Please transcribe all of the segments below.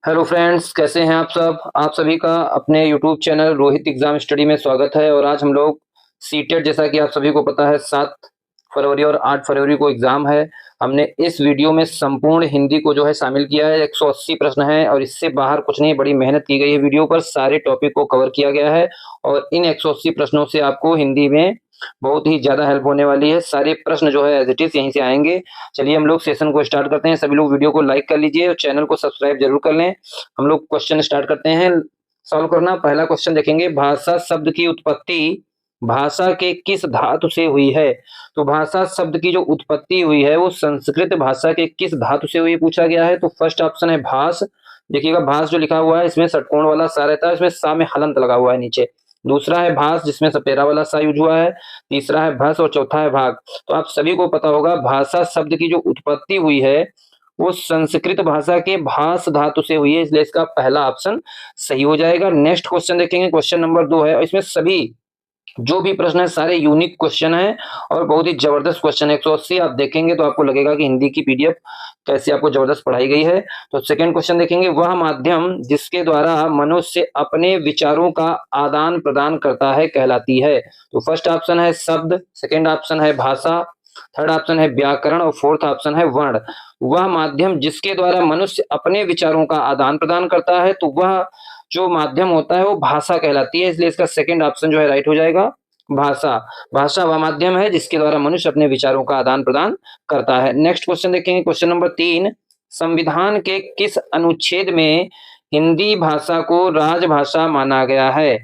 Hello friends, कैसे हैं आप सब। आप सभी का अपने YouTube channel Rohit exam study में स्वागत है। और आज हम लोग सीटेट, जैसा कि आप सभी को पता है, 7 फरवरी और 8 फरवरी को एग्जाम है। हमने इस वीडियो में संपूर्ण हिंदी को जो है शामिल किया है। 180 प्रश्न है और इससे बाहर कुछ नहीं, बड़ी मेहनत की गई है। वीडियो पर सारे टॉपिक को कवर किया गया है और इन 180 प्रश्नों से आपको हिंदी में बहुत ही ज्यादा हेल्प होने वाली है। सारे प्रश्न जो है एज इट इज यहीं से आएंगे। चलिए हम लोग सेशन को स्टार्ट करते हैं। सभी लोग वीडियो को लाइक कर लीजिए और चैनल को सब्सक्राइब जरूर कर लें। हम लोग क्वेश्चन स्टार्ट करते हैं सॉल्व करना। पहला क्वेश्चन देखेंगे, भाषा शब्द की उत्पत्ति भाषा के किस धातु से हुई है। तो भाषा शब्द की जो उत्पत्ति हुई है वो संस्कृत भाषा के किस धातु से हुई पूछा गया है। तो फर्स्ट ऑप्शन है भास। देखिएगा भास जो लिखा हुआ है इसमें षटकोण वाला सा रहता है, इसमें सा में हलंत लगा हुआ है नीचे। दूसरा है भास जिसमें सपेरा वाला सा यूज हुआ है। तीसरा है भस और चौथा है भाग। तो आप सभी को पता होगा भाषा शब्द की जो उत्पत्ति हुई है वो संस्कृत भाषा के भास धातु से हुई है, इसलिए इसका पहला ऑप्शन सही हो जाएगा। नेक्स्ट क्वेश्चन देखेंगे, क्वेश्चन नंबर 2 है। इसमें सभी जो भी प्रश्न है सारे यूनिक क्वेश्चन है और बहुत ही जबरदस्त क्वेश्चन है। 180 आप देखेंगे तो आपको लगेगा कि हिंदी की पीडीएफ कैसे आपको जबरदस्त पढ़ाई गई है। तो सेकंड क्वेश्चन देखेंगे, वह माध्यम जिसके द्वारा मनुष्य अपने विचारों का आदान प्रदान करता है कहलाती है। तो फर्स्ट ऑप्शन है शब्द, सेकंड ऑप्शन है भाषा, थर्ड ऑप्शन है व्याकरण और फोर्थ ऑप्शन है वर्ण। वह माध्यम जिसके द्वारा मनुष्य अपने विचारों का आदान प्रदान करता है, तो वह जो माध्यम होता है वो भाषा कहलाती है, इसलिए इसका सेकंड ऑप्शन जो है राइट हो जाएगा भाषा। भाषा वह माध्यम है जिसके द्वारा मनुष्य अपने विचारों का आदान प्रदान करता है। नेक्स्ट क्वेश्चन देखेंगे, क्वेश्चन नंबर 3, संविधान के किस अनुच्छेद में हिंदी भाषा को राजभाषा माना गया है।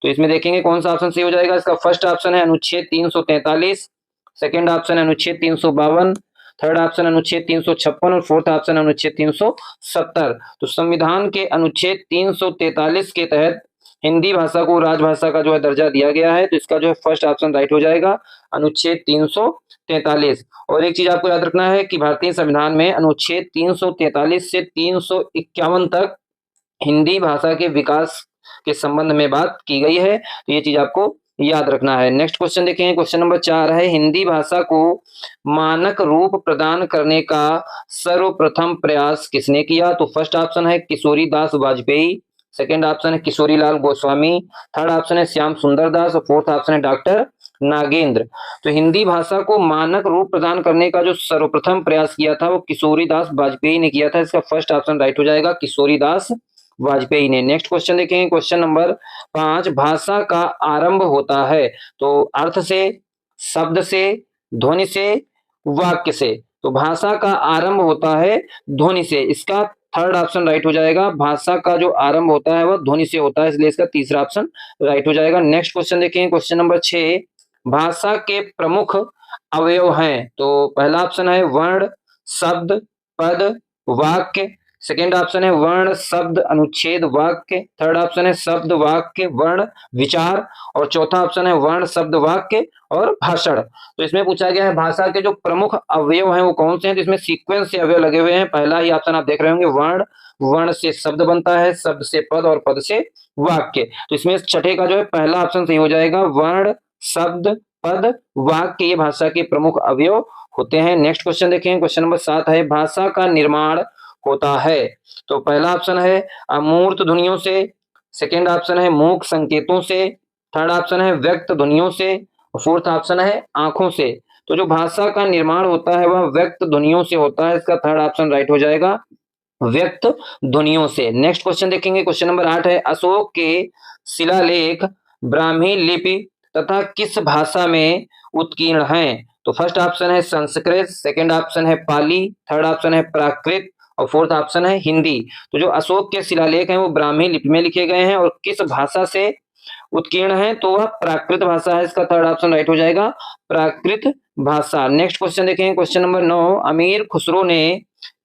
तो इसमें देखेंगे कौन सा ऑप्शन सही हो जाएगा। इसका फर्स्ट ऑप्शन है अनुच्छेद 343, सेकंड ऑप्शन है अनुच्छेद 352, थर्ड ऑप्शन अनुच्छेद 356 और फोर्थ ऑप्शन अनुच्छेद 370। तो संविधान के अनुच्छेद 343 के तहत हिंदी भाषा को राजभाषा का जो है दर्जा दिया गया है, तो इसका जो है फर्स्ट ऑप्शन राइट हो जाएगा अनुच्छेद 343। और एक चीज आपको याद रखना है कि भारतीय संविधान में अनुच्छेद 343 से 351 तक हिंदी भाषा के विकास के संबंध में बात की गई है, तो ये चीज आपको याद रखना है। नेक्स्ट क्वेश्चन देखें, क्वेश्चन नंबर 4 है, हिंदी भाषा को मानक रूप प्रदान करने का सर्वप्रथम प्रयास किसने किया। तो फर्स्ट ऑप्शन है किशोरी दास वाजपेयी, सेकंड ऑप्शन है किशोरी लाल गोस्वामी, थर्ड ऑप्शन है श्याम सुंदर दास और फोर्थ ऑप्शन है डॉक्टर नागेंद्र। तो हिंदी भाषा को मानक रूप प्रदान करने का जो सर्वप्रथम प्रयास किया था वो किशोरी दास वाजपेयी ने किया था, इसका फर्स्ट ऑप्शन राइट हो जाएगा किशोरी दास वाजपेयी ने। नेक्स्ट क्वेश्चन देखेंगे, क्वेश्चन नंबर 5, भाषा का आरंभ होता है तो अर्थ से, शब्द से, ध्वनि से, वाक्य से। तो भाषा का आरंभ होता है ध्वनि से, इसका थर्ड ऑप्शन राइट हो जाएगा। भाषा का जो आरंभ होता है वह ध्वनि से होता है, इसलिए इसका तीसरा ऑप्शन राइट हो जाएगा। नेक्स्ट क्वेश्चन देखेंगे, क्वेश्चन नंबर 6, भाषा के प्रमुख अवयव हैं। तो पहला ऑप्शन है वर्ण, शब्द, पद, वाक्य, सेकेंड ऑप्शन है वर्ण, शब्द, अनुच्छेद, वाक्य, थर्ड ऑप्शन है शब्द, वाक्य, वर्ण, विचार और चौथा ऑप्शन है वर्ण, शब्द, वाक्य और भाषण। तो इसमें पूछा गया है भाषा के जो प्रमुख अवयव हैं वो कौन से हैं। तो इसमें सीक्वेंस से अवयव लगे हुए हैं। पहला ही ऑप्शन आप देख रहे होंगे वर्ण, वर्ण से शब्द बनता है, शब्द से पद और पद से वाक्य। तो इसमें छठे का जो है पहला ऑप्शन सही हो जाएगा, वर्ण, शब्द, पद, वाक्य, ये भाषा के प्रमुख अवयव होते हैं। नेक्स्ट क्वेश्चन देखें, क्वेश्चन नंबर 7 है, भाषा का निर्माण होता है। तो पहला ऑप्शन है अमूर्त ध्वनियों से, सेकेंड ऑप्शन है मूक संकेतों से, थर्ड ऑप्शन है व्यक्त ध्वनियों से, फोर्थ ऑप्शन है आंखों से। तो जो भाषा का निर्माण होता है वह व्यक्त ध्वनियों से होता है, इसका थर्ड ऑप्शन राइट हो जाएगा व्यक्त ध्वनियों से। नेक्स्ट क्वेश्चन देखेंगे, क्वेश्चन नंबर 8 है, अशोक के शिलालेख ब्राह्मी लिपि तथा किस भाषा में उत्कीर्ण हैं। तो फर्स्ट ऑप्शन है संस्कृत, सेकंड ऑप्शन है पाली, थर्ड ऑप्शन है प्राकृत और फोर्थ ऑप्शन है हिंदी। तो जो अशोक के शिलालेख हैं वो ब्राह्मी लिपि में लिखे गए हैं और किस भाषा से उत्कीर्ण है तो वह प्राकृत भाषा है, इसका थर्ड ऑप्शन राइट हो जाएगा प्राकृत भाषा। नेक्स्ट क्वेश्चन देखें, क्वेश्चन नंबर 9, अमीर खुसरो ने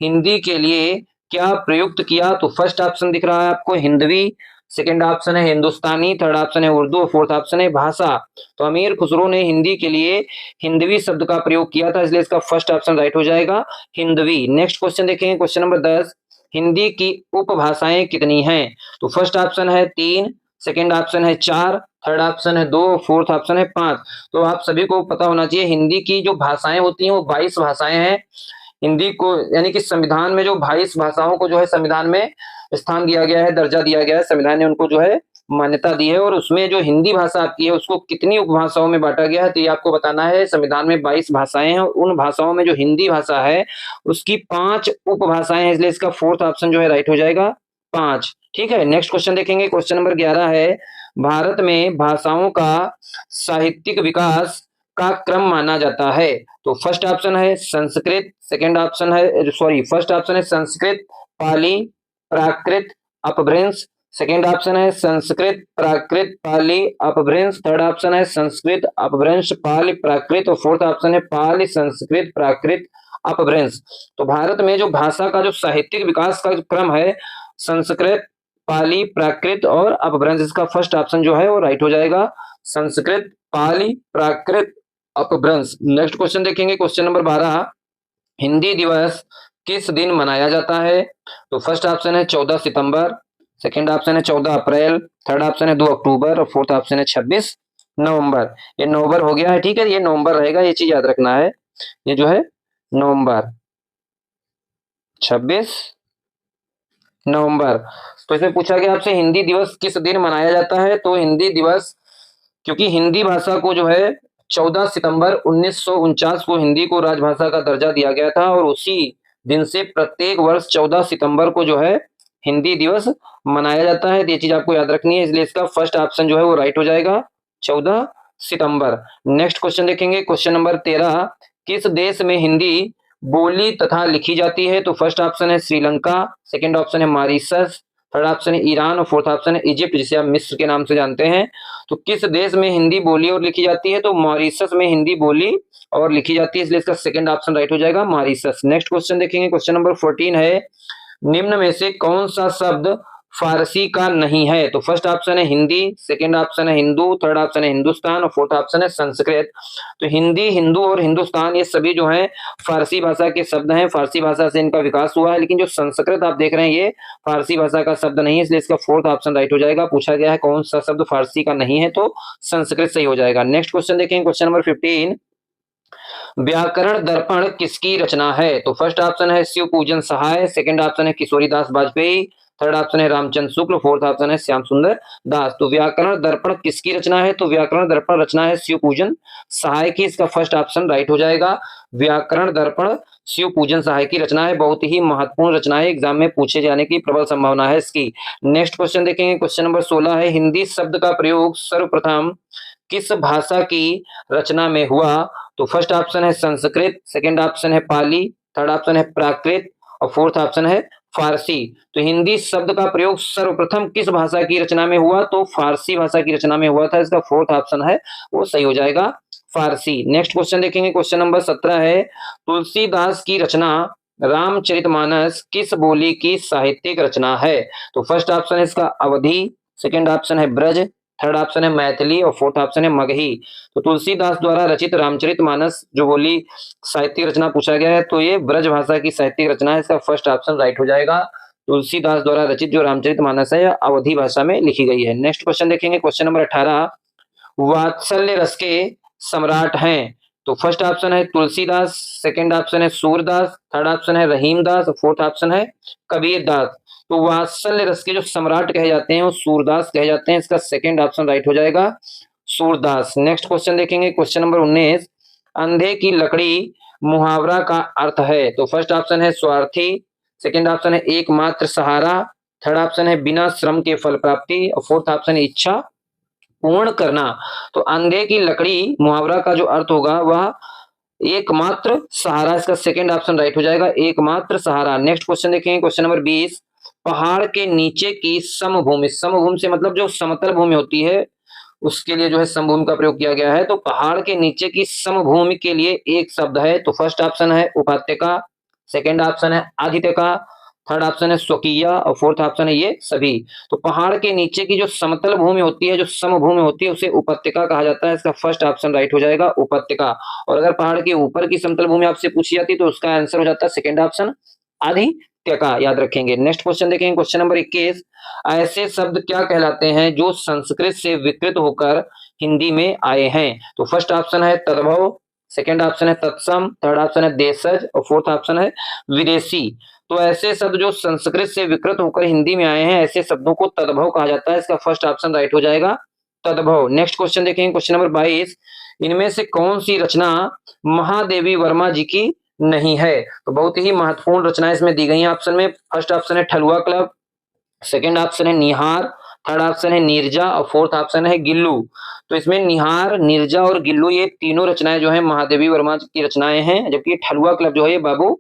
हिंदी के लिए क्या प्रयुक्त किया। तो फर्स्ट ऑप्शन दिख रहा है आपको हिंदवी, सेकंड ऑप्शन है हिंदुस्तानी, थर्ड ऑप्शन है उर्दू, फोर्थ ऑप्शन है भाषा। तो अमीर खुसरो ने हिंदी के लिए हिंदवी शब्द का प्रयोग किया था, इसलिए इसका फर्स्ट ऑप्शन राइट हो जाएगा हिंदवी। नेक्स्ट क्वेश्चन देखें, क्वेश्चन नंबर 10, हिंदी की उपभाषाएं कितनी हैं। तो फर्स्ट ऑप्शन है 3, सेकंड ऑप्शन है 4, थर्ड ऑप्शन है 2, फोर्थ ऑप्शन है 5। तो आप सभी को पता होना चाहिए हिंदी की जो भाषाएं होती हैं वो 22 भाषाएं हैं। हिंदी को यानी कि संविधान में जो 22 भाषाओं को जो है संविधान में स्थान दिया गया है, दर्जा दिया गया है, संविधान ने उनको जो है मान्यता दी है। और उसमें जो हिंदी भाषा आपकी है उसको कितनी उपभाषाओं में बांटा गया है, तो ये आपको बताना है। संविधान में 22 भाषाएं हैं और उन भाषाओं में जो हिंदी भाषा है उसकी 5 उपभाषाएं हैं, इसलिए इसका फोर्थ ऑप्शन जो है राइट हो जाएगा 5। ठीक है, नेक्स्ट क्वेश्चन देखेंगे। क्वेश्चन नंबर 11 है, भारत में भाषाओं का साहित्यिक विकास का क्रम माना जाता है। तो फर्स्ट ऑप्शन है संस्कृत, सेकंड ऑप्शन है फर्स्ट ऑप्शन है संस्कृत, पाली, प्राकृत, अपभ्रंश। सेकंड ऑप्शन है संस्कृत, प्राकृत, पाली, अपभ्रंश। थर्ड ऑप्शन है संस्कृत, अपभ्रंश, पाली, प्राकृत। और फोर्थ ऑप्शन है पाली, संस्कृत, प्राकृत, अपभ्रंश। तो भारत में जो भाषा का जो साहित्यिक विकास का क्रम है संस्कृत, पाली, प्राकृत और अपभ्रंश, इसका फर्स्ट ऑप्शन जो है वो राइट हो जाएगा संस्कृत, पाली, प्राकृत, अपभ्रंश। नेक्स्ट क्वेश्चन देखेंगे। क्वेश्चन नंबर 12, हिंदी दिवस किस दिन मनाया जाता है? तो फर्स्ट ऑप्शन है 14 सितंबर, सेकंड ऑप्शन है 14 अप्रैल, थर्ड ऑप्शन है 2 अक्टूबर और फोर्थ ऑप्शन है 26 नवंबर। ये नवंबर हो गया है, ठीक है, ये नवंबर रहेगा, ये चीज याद रखना है। ये जो है नवंबर, 26 नवंबर। तो इसमें पूछा गया आपसे हिंदी दिवस किस दिन मनाया जाता है। तो हिंदी दिवस, क्योंकि हिंदी भाषा को जो है 14 सितंबर 1949 को हिंदी को राजभाषा का दर्जा दिया गया था और उसी दिन से प्रत्येक वर्ष 14 सितंबर को जो है हिंदी दिवस मनाया जाता है। ये चीज आपको याद रखनी है, इसलिए इसका फर्स्ट ऑप्शन जो है वो राइट हो जाएगा 14 सितंबर। नेक्स्ट क्वेश्चन देखेंगे। क्वेश्चन नंबर 13, किस देश में हिंदी बोली तथा लिखी जाती है? तो फर्स्ट ऑप्शन है श्रीलंका, सेकंड ऑप्शन है मॉरिशस, थर्ड ऑप्शन है ईरान और फोर्थ ऑप्शन है इजिप्ट, जिसे आप मिस्र के नाम से जानते हैं। तो किस देश में हिंदी बोली और लिखी जाती है? तो मॉरिशस में हिंदी बोली और लिखी जाती है, इसलिए इसका सेकंड ऑप्शन राइट हो जाएगा मॉरिशस। नेक्स्ट क्वेश्चन देखेंगे। क्वेश्चन नंबर 14 है, निम्न में से कौन सा शब्द फारसी का नहीं है? तो फर्स्ट ऑप्शन है हिंदी, सेकंड ऑप्शन है हिंदू, थर्ड ऑप्शन है हिंदुस्तान और फोर्थ ऑप्शन है संस्कृत। तो हिंदी, हिंदू और हिंदुस्तान ये सभी जो हैं फारसी भाषा के शब्द हैं, फारसी भाषा से इनका विकास हुआ है। लेकिन जो संस्कृत आप देख रहे हैं ये फारसी भाषा का शब्द नहीं है, इसलिए इसका फोर्थ ऑप्शन राइट हो जाएगा। पूछा गया है कौन सा शब्द फारसी का नहीं है, तो संस्कृत सही हो जाएगा। नेक्स्ट क्वेश्चन देखेंगे। क्वेश्चन नंबर 15, व्याकरण दर्पण किसकी रचना है? तो फर्स्ट ऑप्शन है शिव पूजन सहाय, सेकंड ऑप्शन है किशोरीदास वाजपेयी, थर्ड ऑप्शन है रामचंद्र शुक्ल, फोर्थ ऑप्शन है श्याम सुंदर दास। तो व्याकरण दर्पण किसकी रचना है? तो व्याकरण दर्पण रचना है शिव पूजन सहाय की, इसका फर्स्ट ऑप्शन राइट हो जाएगा। व्याकरण दर्पण शिव पूजन सहाय की रचना है, बहुत ही महत्वपूर्ण रचना है, एग्जाम में पूछे जाने की प्रबल संभावना है इसकी। नेक्स्ट क्वेश्चन देखेंगे। क्वेश्चन नंबर 16 है, हिंदी शब्द का प्रयोग सर्वप्रथम किस भाषा की रचना में हुआ? तो फर्स्ट ऑप्शन है संस्कृत, सेकंड ऑप्शन है पाली, थर्ड ऑप्शन है प्राकृत और फोर्थ ऑप्शन है फारसी। तो हिंदी शब्द का प्रयोग सर्वप्रथम किस भाषा की रचना में हुआ? तो फारसी भाषा की रचना में हुआ था, इसका फोर्थ ऑप्शन है वो सही हो जाएगा फारसी। नेक्स्ट क्वेश्चन देखेंगे। क्वेश्चन नंबर 17 है, तुलसीदास की रचना रामचरितमानस किस बोली की साहित्यिक रचना है? तो फर्स्ट ऑप्शन है इसका अवधी, सेकंड ऑप्शन है ब्रज, थर्ड ऑप्शन है मैथिली और फोर्थ ऑप्शन है मगही। तो तुलसीदास द्वारा रचित रामचरितमानस जो बोली साहित्यिक रचना पूछा गया है, तो ये ब्रज भाषा की साहित्यिक रचना है, इसका फर्स्ट ऑप्शन राइट हो जाएगा। तुलसीदास द्वारा रचित जो रामचरितमानस है यह अवधी भाषा में लिखी गई है। नेक्स्ट क्वेश्चन देखेंगे। क्वेश्चन नंबर 18, वात्सल्य रस के सम्राट हैं? तो फर्स्ट ऑप्शन है तुलसीदास, सेकंड ऑप्शन है सूरदास, थर्ड ऑप्शन है रहीमदास और फोर्थ ऑप्शन है कबीरदास। तो वात्सल्य रस के जो सम्राट कहे जाते हैं वो सूरदास कहे जाते हैं, इसका सेकंड ऑप्शन राइट हो जाएगा सूरदास। नेक्स्ट क्वेश्चन देखेंगे। क्वेश्चन नंबर 19, अंधे की लकड़ी मुहावरा का अर्थ है? तो फर्स्ट ऑप्शन है स्वार्थी, सेकंड ऑप्शन है एकमात्र सहारा, थर्ड ऑप्शन है बिना श्रम के फल प्राप्ति और फोर्थ ऑप्शन है इच्छा पूर्ण करना। तो अंधे की लकड़ी मुहावरा का जो अर्थ होगा वह एकमात्र सहारा, इसका सेकंड ऑप्शन राइट हो जाएगा एकमात्र सहारा। नेक्स्ट क्वेश्चन देखेंगे। क्वेश्चन नंबर 20, पहाड़ के नीचे की समभूमि, समभूमि से मतलब जो समतल भूमि होती है उसके लिए जो है समभूमि का प्रयोग किया गया है। तो पहाड़ के नीचे की समभूमि के लिए एक शब्द है, तो फर्स्ट ऑप्शन है उपत्यका, सेकंड ऑप्शन है आदित्यका, थर्ड ऑप्शन है स्वकीय और फोर्थ ऑप्शन है ये सभी। तो पहाड़ के नीचे की जो समतल भूमि होती है, जो समभूमि होती है, उसे उपत्यका कहा जाता है, इसका फर्स्ट ऑप्शन राइट हो जाएगा उपत्यका। और अगर पहाड़ के ऊपर की समतल भूमि आपसे पूछी जाती तो उसका आंसर हो जाता है सेकंड ऑप्शन आदित्यका, याद रखेंगे। नेक्स्ट क्वेश्चन देखेंगे। क्वेश्चन नंबर 21, ऐसे शब्द क्या कहलाते हैं जो संस्कृत से विकृत होकर हिंदी में आए हैं? तो फर्स्ट ऑप्शन है तद्भव, सेकंड ऑप्शन है तत्सम, थर्ड ऑप्शन है देशज और फोर्थ ऑप्शन है विदेशी। तो ऐसे शब्द जो संस्कृत से विकृत होकर हिंदी में आए हैं, ऐसे शब्दों को तद्भव कहा जाता है। इसका फर्स्ट ऑप्शन राइट हो जाएगा, तद्भव। नेक्स्ट क्वेश्चन देखेंगे, क्वेश्चन नंबर 22, इनमें से कौन सी रचना महादेवी वर्मा जी की नहीं है? तो बहुत ही महत्वपूर्ण रचना इसमें दी गई है ऑप्शन में। फर्स्ट ऑप्शन है ठलुआ क्लब, सेकंड ऑप्शन है निहार, थर्ड ऑप्शन है नीरजा और फोर्थ ऑप्शन है गिल्लू। तो इसमें निहार, नीरजा और गिल्लू ये तीनों रचनाएं जो है महादेवी वर्मा की रचनाएं हैं, जबकि ठलुआ क्लब जो है ये बाबू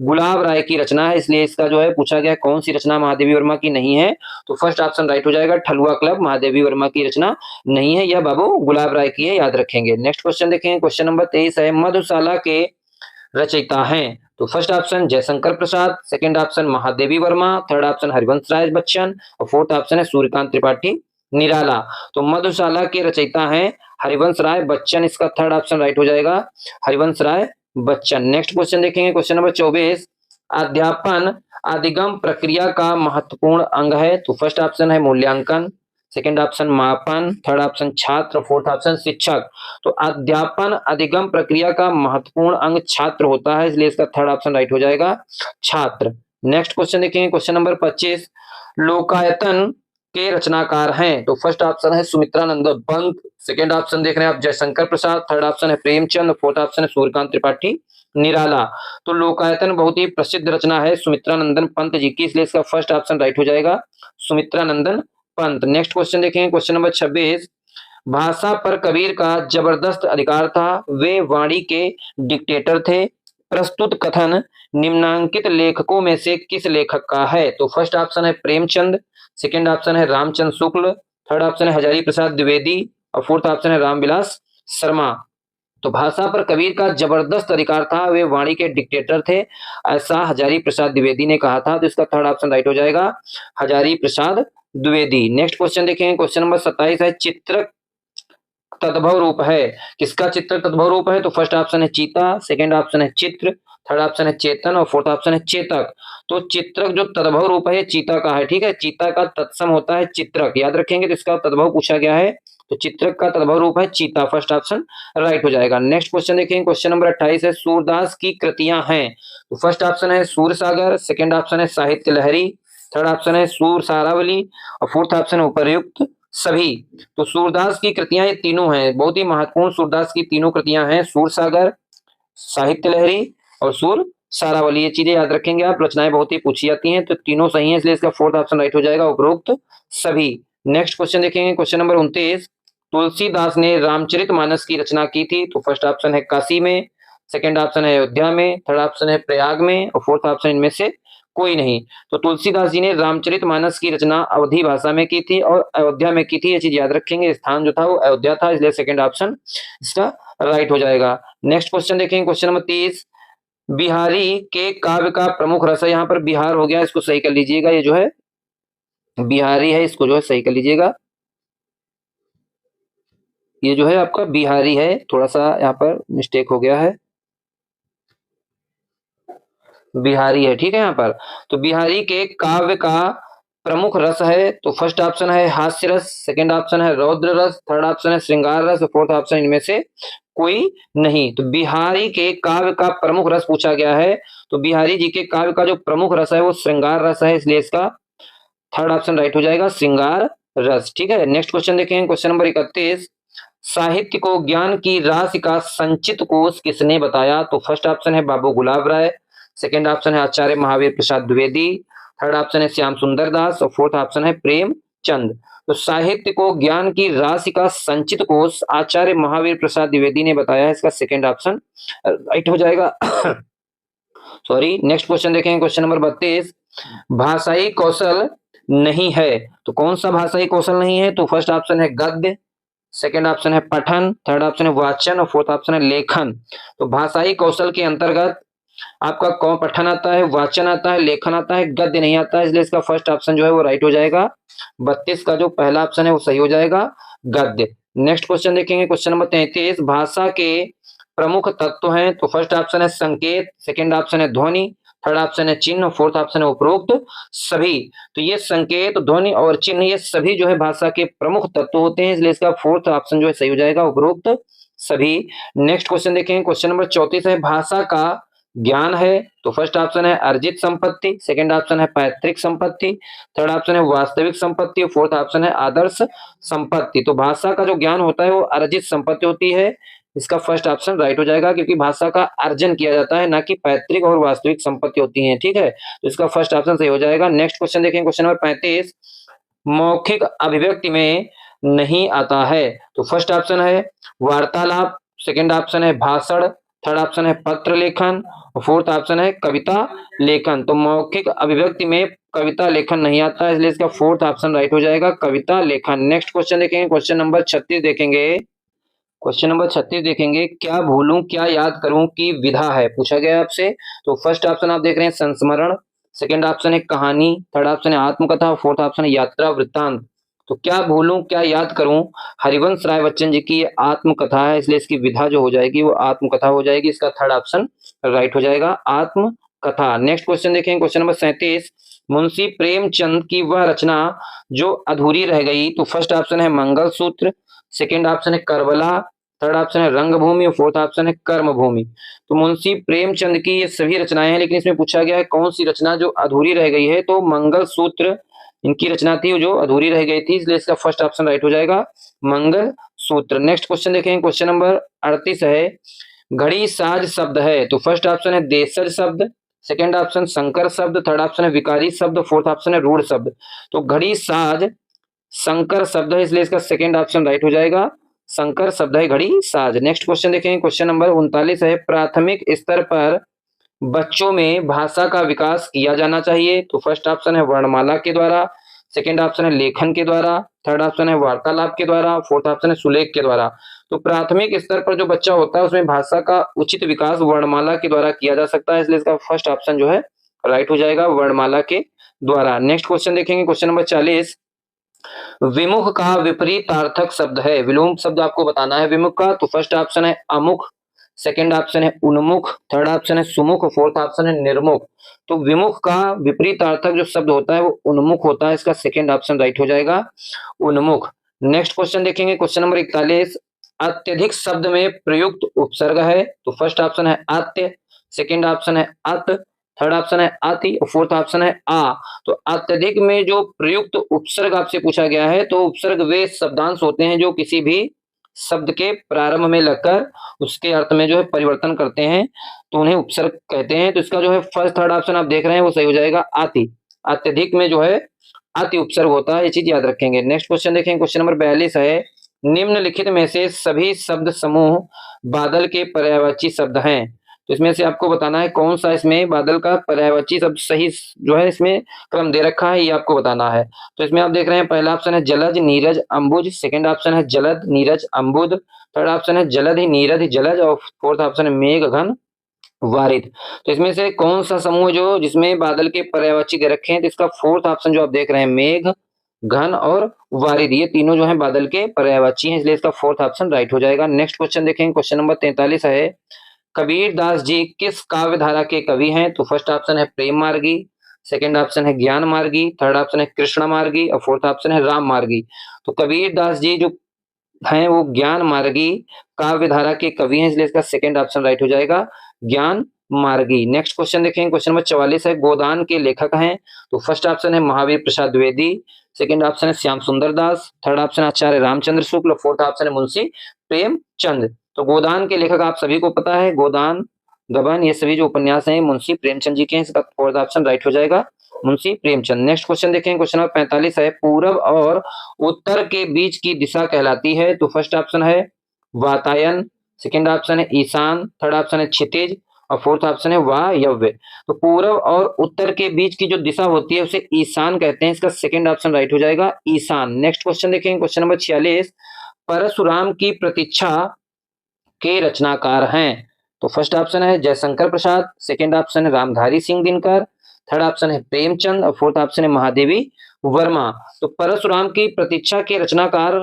गुलाब राय की रचना है। इसलिए इसका जो है पूछा गया कौन सी रचना महादेवी वर्मा की नहीं है, तो फर्स्ट ऑप्शन राइट हो जाएगा, ठलुआ क्लब महादेवी वर्मा की रचना नहीं है, यह बाबू गुलाब राय की है, याद रखेंगे। नेक्स्ट क्वेश्चन देखेंगे, क्वेश्चन नंबर 23 है, मधुशाला के रचयिता हैं? तो first option Jaishankar Prasad, second option Mahadevi Verma, third option Harivansh Rai Bachchan और फोर्थ ऑप्शन है सूर्यकांत त्रिपाठी निराला। तो मधुशाला के रचयिता हैं हरिवंश राय बच्चन, इसका थर्ड ऑप्शन राइट हो जाएगा, हरिवंश राय बच्चन। नेक्स्ट क्वेश्चन देखेंगे, क्वेश्चन नंबर 24, अध्यापन अधिगम प्रक्रिया का महत्वपूर्ण अंग है? तो फर्स्ट ऑप्शन है मूल्यांकन, सेकंड ऑप्शन मापन, थर्ड ऑप्शन छात्र, फोर्थ ऑप्शन शिक्षक। तो अध्यापन अधिगम प्रक्रिया का महत्वपूर्ण अंग छात्र होता है, इसलिए इसका थर्ड ऑप्शन राइट हो जाएगा, छात्र। नेक्स्ट क्वेश्चन देखेंगे, क्वेश्चन नंबर 25, लोकायतन के रचनाकार हैं? तो फर्स्ट ऑप्शन है सुमित्रानंद पंत, सेकंड ऑप्शन देख रहे हैं आप जयशंकर प्रसाद, थर्ड ऑप्शन है प्रेमचंद, फोर्थ ऑप्शन है सूर्यकांत त्रिपाठी निराला। तो लोकायतन बहुत ही प्रसिद्ध रचना है सुमित्रानंदन पंत जी की, इसलिए इसका फर्स्ट ऑप्शन राइट हो जाएगा, सुमित्रानंदन पंत। नेक्स्ट क्वेश्चन देखेंगे, क्वेश्चन नंबर 26, भाषा पर कबीर का जबरदस्त अधिकार था, वे वाणी के डिक्टेटर थे, प्रस्तुत कथन निम्नांकित लेखकों में से किस लेखक का है? तो फर्स्ट ऑप्शन है प्रेमचंद, सेकंड ऑप्शन है रामचंद्र शुक्ल, थर्ड ऑप्शन है हजारी प्रसाद द्विवेदी और फोर्थ ऑप्शन है रामविलास शर्मा। तो भाषा पर कबीर का जबरदस्त अधिकार था, वे वाणी के डिक्टेटर थे, ऐसा हजारी प्रसाद द्विवेदी ने कहा था, तो इसका थर्ड ऑप्शन राइट हो जाएगा, हजारी प्रसाद द्विवेदी। नेक्स्ट क्वेश्चन देखेंगे, क्वेश्चन नंबर 27 है, चित्रक तद्भव रूप है? किसका चित्र तद्भव रूप है? तो फर्स्ट ऑप्शन है चीता, सेकंड ऑप्शन है चित्र, थर्ड ऑप्शन है चेतन और फोर्थ ऑप्शन है चेतक। तो चित्रक जो तद्भव रूप है चीता का है, ठीक है, चीता का तत्सम होता है चित्रक, याद रखेंगे, तो इसका तद्भव पूछा गया है, तो चित्रक का तद्भव रूप है चीता, फर्स्ट ऑप्शन राइट हो जाएगा। नेक्स्ट क्वेश्चन देखेंगे, क्वेश्चन नंबर 28 है, सूरदास की कृतियां हैं? तो फर्स्ट ऑप्शन है सूर सागर, सेकंड ऑप्शन है साहित्य लहरी, थर्ड ऑप्शन है सूर सारावली और फोर्थ ऑप्शन है उपर्युक्त सभी। तो सूरदास की कृतियां ये तीनों हैं, बहुत ही महत्वपूर्ण सूरदास की तीनों कृतियां हैं, सूर सागर, साहित्य लहरी और सूर सारावली, ये चीजें याद रखेंगे आप, रचनाएं बहुत ही पूछी जाती हैं, तो तीनों सही है, इसलिए इसका फोर्थ ऑप्शन राइट हो जाएगा, उपरोक्त सभी। नेक्स्ट क्वेश्चन देखेंगे, क्वेश्चन नंबर 29, तुलसीदास ने रामचरितमानस की रचना की थी? तो फर्स्ट ऑप्शन है काशी में, सेकंड ऑप्शन है अयोध्या में, थर्ड ऑप्शन है प्रयाग में और फोर्थ ऑप्शन इनमें से कोई नहीं। तो तुलसीदास जी ने रामचरितमानस की रचना अवधी भाषा में की थी और अयोध्या में की थी, ये चीज याद रखेंगे, स्थान जो था वो अयोध्या था, इसलिए सेकंड ऑप्शन इसका राइट हो जाएगा। नेक्स्ट क्वेश्चन देखेंगे, क्वेश्चन नंबर 30, बिहारी के काव्य का प्रमुख रस है? यहाँ पर बिहार हो गया, इसको सही कर लीजिएगा, ये जो है बिहारी है, इसको जो है सही कर लीजिएगा, ये जो है आपका बिहारी है, थोड़ा सा यहाँ पर मिस्टेक हो गया है, बिहारी है, ठीक है यहाँ पर। तो बिहारी के काव्य का प्रमुख रस है? तो फर्स्ट ऑप्शन है हास्य रस, सेकंड ऑप्शन है रौद्र रस, थर्ड ऑप्शन है श्रृंगार रस और फोर्थ ऑप्शन इनमें से कोई नहीं। तो बिहारी के काव्य का प्रमुख रस पूछा गया है, तो बिहारी जी के काव्य का जो प्रमुख रस है वो श्रृंगार रस है, इसलिए इसका थर्ड ऑप्शन राइट हो जाएगा, श्रृंगार रस, ठीक है। नेक्स्ट क्वेश्चन देखेंगे, क्वेश्चन नंबर 31, साहित्य को ज्ञान की राशि का संचित कोश किसने बताया? तो फर्स्ट ऑप्शन है बाबू गुलाब राय, सेकंड ऑप्शन है आचार्य महावीर प्रसाद द्विवेदी, थर्ड ऑप्शन है श्याम सुंदर दास और फोर्थ ऑप्शन है प्रेमचंद। तो साहित्य को ज्ञान की राशि का संचित कोश आचार्य महावीर प्रसाद द्विवेदी ने बताया है, इसका सेकंड ऑप्शन राइट हो जाएगा। सॉरी। नेक्स्ट क्वेश्चन देखेंगे, क्वेश्चन नंबर 32, भाषाई कौशल नहीं है? तो कौन सा भाषाई कौशल नहीं है? तो फर्स्ट ऑप्शन है गद्य, सेकेंड ऑप्शन है पठन, थर्ड ऑप्शन है वाचन और फोर्थ ऑप्शन है लेखन। तो भाषाई कौशल के अंतर्गत आपका कौन पठन आता है, वाचन आता है, लेखन आता है, गद्य नहीं आता है, इसलिए इसका फर्स्ट ऑप्शन जो है वो राइट हो जाएगा। 32 का जो पहला ऑप्शन है वो सही हो जाएगा, गद्य। नेक्स्ट क्वेश्चन देखेंगे, क्वेश्चन नंबर 33, भाषा के प्रमुख तत्व हैं? तो फर्स्ट ऑप्शन है संकेत, सेकेंड ऑप्शन है ध्वनि, थर्ड ऑप्शन है चिन्ह, फोर्थ ऑप्शन है उपरोक्त सभी। तो ये संकेत, ध्वनि और चिन्ह ये सभी जो है भाषा के प्रमुख तत्व होते हैं, इसलिए इसका फोर्थ ऑप्शन जो है सही हो जाएगा, उपरोक्त सभी। नेक्स्ट क्वेश्चन देखें, क्वेश्चन नंबर 34 है भाषा का ज्ञान है। तो फर्स्ट ऑप्शन है अर्जित संपत्ति, सेकंड ऑप्शन है पैतृक संपत्ति, थर्ड ऑप्शन है वास्तविक संपत्ति और फोर्थ ऑप्शन है आदर्श संपत्ति। तो भाषा का जो ज्ञान होता है वो अर्जित संपत्ति होती है, इसका फर्स्ट ऑप्शन राइट हो जाएगा, क्योंकि भाषा का अर्जन किया जाता है, ना कि पैतृक और वास्तविक संपत्ति होती है। ठीक है, तो इसका फर्स्ट ऑप्शन सही हो जाएगा। नेक्स्ट क्वेश्चन देखें, क्वेश्चन नंबर 35 मौखिक अभिव्यक्ति में नहीं आता है। तो फर्स्ट ऑप्शन है वार्तालाप, सेकंड ऑप्शन है भाषण, थर्ड ऑप्शन है पत्र लेखन और फोर्थ ऑप्शन है कविता लेखन। तो मौखिक अभिव्यक्ति में कविता लेखन नहीं आता है, इसलिए इसका फोर्थ ऑप्शन राइट हो जाएगा, कविता लेखन। नेक्स्ट क्वेश्चन देखेंगे, क्वेश्चन नंबर 36 देखेंगे। क्वेश्चन नंबर 36 देखेंगे, क्या भूलूं क्या याद करूं की विधा है, पूछा गया है आपसे। तो फर्स्ट ऑप्शन आप देख रहे हैं संस्मरण, सेकंड ऑप्शन है कहानी, थर्ड ऑप्शन है आत्मकथा, फोर्थ ऑप्शन है यात्रा वृत्तांत। तो क्या भूलूं क्या याद करूं हरिवंश राय बच्चन जी की आत्मकथा है, इसलिए इसकी विधा जो हो जाएगी वो आत्मकथा हो जाएगी, इसका थर्ड ऑप्शन राइट हो जाएगा, आत्मकथा। नेक्स्ट क्वेश्चन देखें, क्वेश्चन नंबर 37 मुंशी प्रेमचंद की वह रचना जो अधूरी रह गई। तो फर्स्ट ऑप्शन है मंगलसूत्र, सेकंड ऑप्शन है करबला, थर्ड ऑप्शन है रंगभूमि और फोर्थ ऑप्शन है कर्मभूमि। तो मुंशी प्रेमचंद की ये सभी रचनाएं हैं, लेकिन इसमें पूछा गया है कौन सी रचना जो अधूरी रह गई है। तो मंगलसूत्र इनकी रचना थी जो अधूरी रह गई थी, इसलिए इसका फर्स्ट ऑप्शन राइट हो जाएगा, मंगलसूत्र। नेक्स्ट क्वेश्चन देखेंगे, क्वेश्चन नंबर 38 है घड़ी साज शब्द है। तो फर्स्ट ऑप्शन है देशज शब्द, सेकंड ऑप्शन संकर शब्द, थर्ड ऑप्शन है विकारी शब्द, फोर्थ ऑप्शन है रूढ़ शब्द। तो घड़ी साज संकर शब्द है, इसलिए इसका सेकंड ऑप्शन राइट हो जाएगा, संकर शब्द है घड़ी साज। नेक्स्ट क्वेश्चन देखेंगे, क्वेश्चन नंबर 39 है प्राथमिक स्तर पर बच्चों में भाषा का विकास किया जाना चाहिए। तो फर्स्ट ऑप्शन है वर्णमाला के द्वारा, सेकंड ऑप्शन है लेखन के द्वारा, थर्ड ऑप्शन है वार्तालाप के द्वारा, फोर्थ ऑप्शन है सुलेख के द्वारा। तो प्राथमिक स्तर पर जो बच्चा होता है उसमें भाषा का उचित विकास वर्णमाला के द्वारा किया जा सकता है, इसलिए इसका फर्स्ट ऑप्शन जो है राइट हो जाएगा, वर्णमाला के द्वारा। नेक्स्ट क्वेश्चन देखेंगे, क्वेश्चन नंबर 40 विमुख का विपरीतार्थक शब्द है, विलोम शब्द आपको बताना है विमुख का। तो फर्स्ट ऑप्शन है अमुख, सेकंड ऑप्शन है उन्मुख, थर्ड ऑप्शन है सुमुख, फोर्थ ऑप्शन है निर्मुख। तो विमुख का विपरीतार्थक जो शब्द होता है वो उन्मुख होता है, इसका सेकंड ऑप्शन राइट हो जाएगा, उन्मुख। नेक्स्ट क्वेश्चन देखेंगे, क्वेश्चन नंबर 41 अत्यधिक शब्द में प्रयुक्त उपसर्ग है। तो फर्स्ट ऑप्शन है अत्य, सेकंड ऑप्शन है अत, थर्ड ऑप्शन है अति और फोर्थ ऑप्शन है आ। तो अत्यधिक में जो प्रयुक्त उपसर्ग आपसे पूछा गया है, तो उपसर्ग वे शब्दांश होते हैं जो किसी भी शब्द के प्रारंभ में लगकर उसके अर्थ में जो है परिवर्तन करते हैं, तो उन्हें उपसर्ग कहते हैं। तो इसका जो है फर्स्ट थर्ड ऑप्शन आप देख रहे हैं वो सही हो जाएगा, अति। अत्यधिक में जो है अति उपसर्ग होता है, ये चीज याद रखेंगे। नेक्स्ट क्वेश्चन देखेंगे, क्वेश्चन नंबर 42 है निम्नलिखित में से सभी शब्द समूह बादल के पर्यायवाची शब्द हैं। तो इसमें से आपको बताना है कौन सा इसमें बादल का पर्यायवाची शब्द सही जो है इसमें क्रम दे रखा है, ये आपको बताना है। तो इसमें आप देख रहे हैं पहला ऑप्शन है जलज नीरज अंबुज, सेकंड ऑप्शन है जलद नीरज अंबुद, थर्ड ऑप्शन है जलद ही नीरज जलज और फोर्थ ऑप्शन है मेघ घन वारिद। तो इसमें से कौन सा समूह जो जिसमें बादल के पर्यायवाची दे रखे हैं, तो इसका फोर्थ ऑप्शन जो आप देख रहे हैं मेघ घन और वारिद, ये तीनों जो है बादल के पर्यायवाची हैं, इसलिए इसका फोर्थ ऑप्शन राइट हो जाएगा। नेक्स्ट क्वेश्चन देखेंगे, क्वेश्चन नंबर 43 है कबीर दास जी किस काव्य धारा के कवि हैं। तो फर्स्ट ऑप्शन है प्रेम मार्गी, सेकंड ऑप्शन है ज्ञान मार्गी, थर्ड ऑप्शन है कृष्ण मार्गी और फोर्थ ऑप्शन है राम मार्गी। तो कबीर दास जी जो हैं वो ज्ञान मार्गी काव्य धारा के कवि हैं, इसलिए इसका सेकंड ऑप्शन राइट हो जाएगा, ज्ञान मार्गी। नेक्स्ट क्वेश्चन देखेंगे, क्वेश्चन नंबर 44 है गोदान के लेखक हैं। तो फर्स्ट ऑप्शन है महावीर प्रसाद द्विवेदी, सेकंड ऑप्शन है श्याम सुंदर दास, थर्ड ऑप्शन आचार्य रामचंद्र शुक्ल, फोर्थ ऑप्शन है मुंशी प्रेमचंद। तो गोदान के लेखक आप सभी को पता है, गोदान गबन ये सभी जो उपन्यास हैं मुंशी प्रेमचंद जी के हैं, इसका फोर्थ ऑप्शन राइट हो जाएगा, मुंशी प्रेमचंद। नेक्स्ट क्वेश्चन देखें, क्वेश्चन नंबर 45 है पूर्व और उत्तर के बीच की दिशा कहलाती है। तो फर्स्ट ऑप्शन है वातायन, सेकंड ऑप्शन है ईशान, थर्ड ऑप्शन है क्षितिज और फोर्थ ऑप्शन है वायव्य। तो पूर्व और उत्तर के बीच की जो दिशा होती है उसे ईशान कहते हैं, इसका सेकंड ऑप्शन राइट हो जाएगा, ईशान। नेक्स्ट क्वेश्चन देखेंगे, क्वेश्चन नंबर 46 परशुराम की प्रतीक्षा के रचनाकार हैं। तो फर्स्ट ऑप्शन है जयशंकर प्रसाद, सेकंड ऑप्शन है रामधारी सिंह दिनकर, थर्ड ऑप्शन है प्रेमचंद और फोर्थ ऑप्शन है महादेवी वर्मा। तो परशुराम की प्रतीक्षा के रचनाकार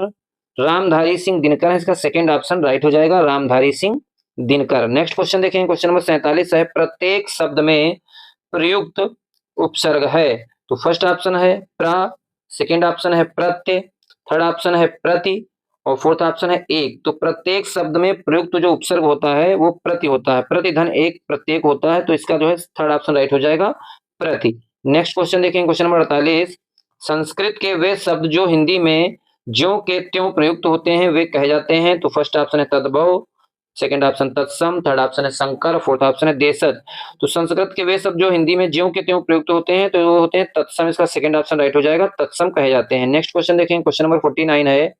रामधारी सिंह दिनकर है, इसका सेकंड ऑप्शन राइट हो जाएगा, रामधारी सिंह दिनकर। नेक्स्ट क्वेश्चन देखेंगे, क्वेश्चन नंबर 47 है प्रत्येक शब्द में प्रयुक्त उपसर्ग है। तो फर्स्ट ऑप्शन है प्रा, सेकंड ऑप्शन है प्रत्यय, थर्ड ऑप्शन है प्रति और फोर्थ ऑप्शन है एक। तो प्रत्येक शब्द में प्रयुक्त जो उपसर्ग होता है वो प्रति होता है, प्रतिधन एक प्रत्येक होता है, तो इसका जो है थर्ड ऑप्शन राइट हो जाएगा, प्रति। नेक्स्ट क्वेश्चन देखेंगे, क्वेश्चन नंबर 48। संस्कृत के वे शब्द जो हिंदी में ज्यों के त्यों प्रयुक्त होते हैं वे कहे जाते हैं। तो फर्स्ट ऑप्शन है तद्भव, सेकंड ऑप्शन तत्सम, थर्ड ऑप्शन है संकर, फोर्थ ऑप्शन है देशज। तो संस्कृत के वे शब्द जो हिंदी में ज्यों के त्यों प्रयुक्त होते हैं तो वो होते हैं तत्सम, इसका सेकंड ऑप्शन राइट हो जाएगा, तत्सम कहे जाते हैं। नेक्स्ट क्वेश्चन देखेंगे, क्वेश्चन नंबर 49 है,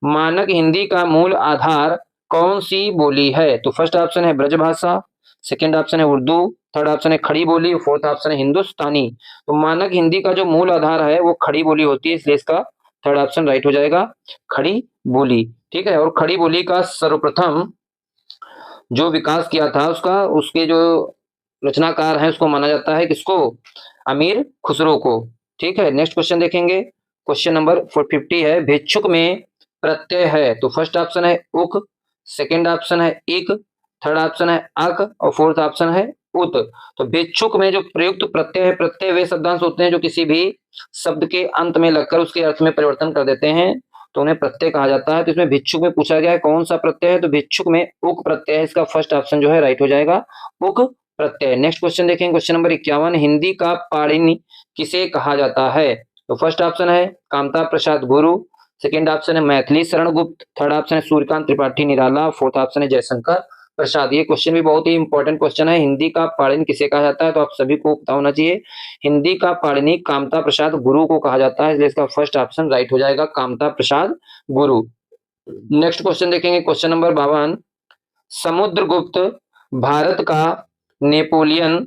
मानक हिंदी का मूल आधार कौन सी बोली है। तो फर्स्ट ऑप्शन है ब्रजभाषा, सेकंड ऑप्शन है उर्दू, थर्ड ऑप्शन है खड़ी बोली, फोर्थ ऑप्शन है हिंदुस्तानी। तो मानक हिंदी का जो मूल आधार है वो खड़ी बोली होती है, इसलिए इसका थर्ड ऑप्शन राइट हो जाएगा, खड़ी बोली। ठीक है, और खड़ी बोली का सर्वप्रथम जो विकास किया था उसका, उसके जो रचनाकार हैं उसको माना जाता है किसको, अमीर खुसरो को। ठीक है, नेक्स्ट क्वेश्चन देखेंगे, क्वेश्चन नंबर 50 है, भिक्षुक में प्रत्यय है। तो फर्स्ट ऑप्शन है उक, सेकंड ऑप्शन है इक, थर्ड ऑप्शन है अक और फोर्थ ऑप्शन है उत। तो भिक्षुक में जो प्रयुक्त प्रत्यय है, प्रत्यय वे शब्दांश होते हैं जो किसी भी शब्द के अंत में लगकर उसके अर्थ में परिवर्तन कर देते हैं, तो उन्हें प्रत्यय कहा जाता है। तो इसमें भिक्षुक में पूछा गया है कौन सा प्रत्यय है, तो भिक्षुक में उक प्रत्यय है, इसका फर्स्ट ऑप्शन जो है राइट हो जाएगा, उक प्रत्यय। नेक्स्ट क्वेश्चन देखेंगे, क्वेश्चन नंबर 51, हिंदी का पाणिनि किसे कहा जाता है। तो फर्स्ट ऑप्शन है कामता प्रसाद गुरु, सेकंड ऑप्शन है मैथिली शरण गुप्त, थर्ड ऑप्शन है सूर्यकांत त्रिपाठी निराला, फोर्थ ऑप्शन है जयशंकर प्रसाद। ये क्वेश्चन भी बहुत ही इंपॉर्टेंट क्वेश्चन है, हिंदी का पाणिनि किसे कहा जाता है, तो आप सभी को पता होना चाहिए, हिंदी का पाणिनि कामता प्रसाद गुरु को कहा जाता है, इसलिए इसका फर्स्ट ऑप्शन राइट हो जाएगा, कामता प्रसाद गुरु। नेक्स्ट क्वेश्चन देखेंगे, क्वेश्चन नंबर 52, समुद्रगुप्त भारत का नेपोलियन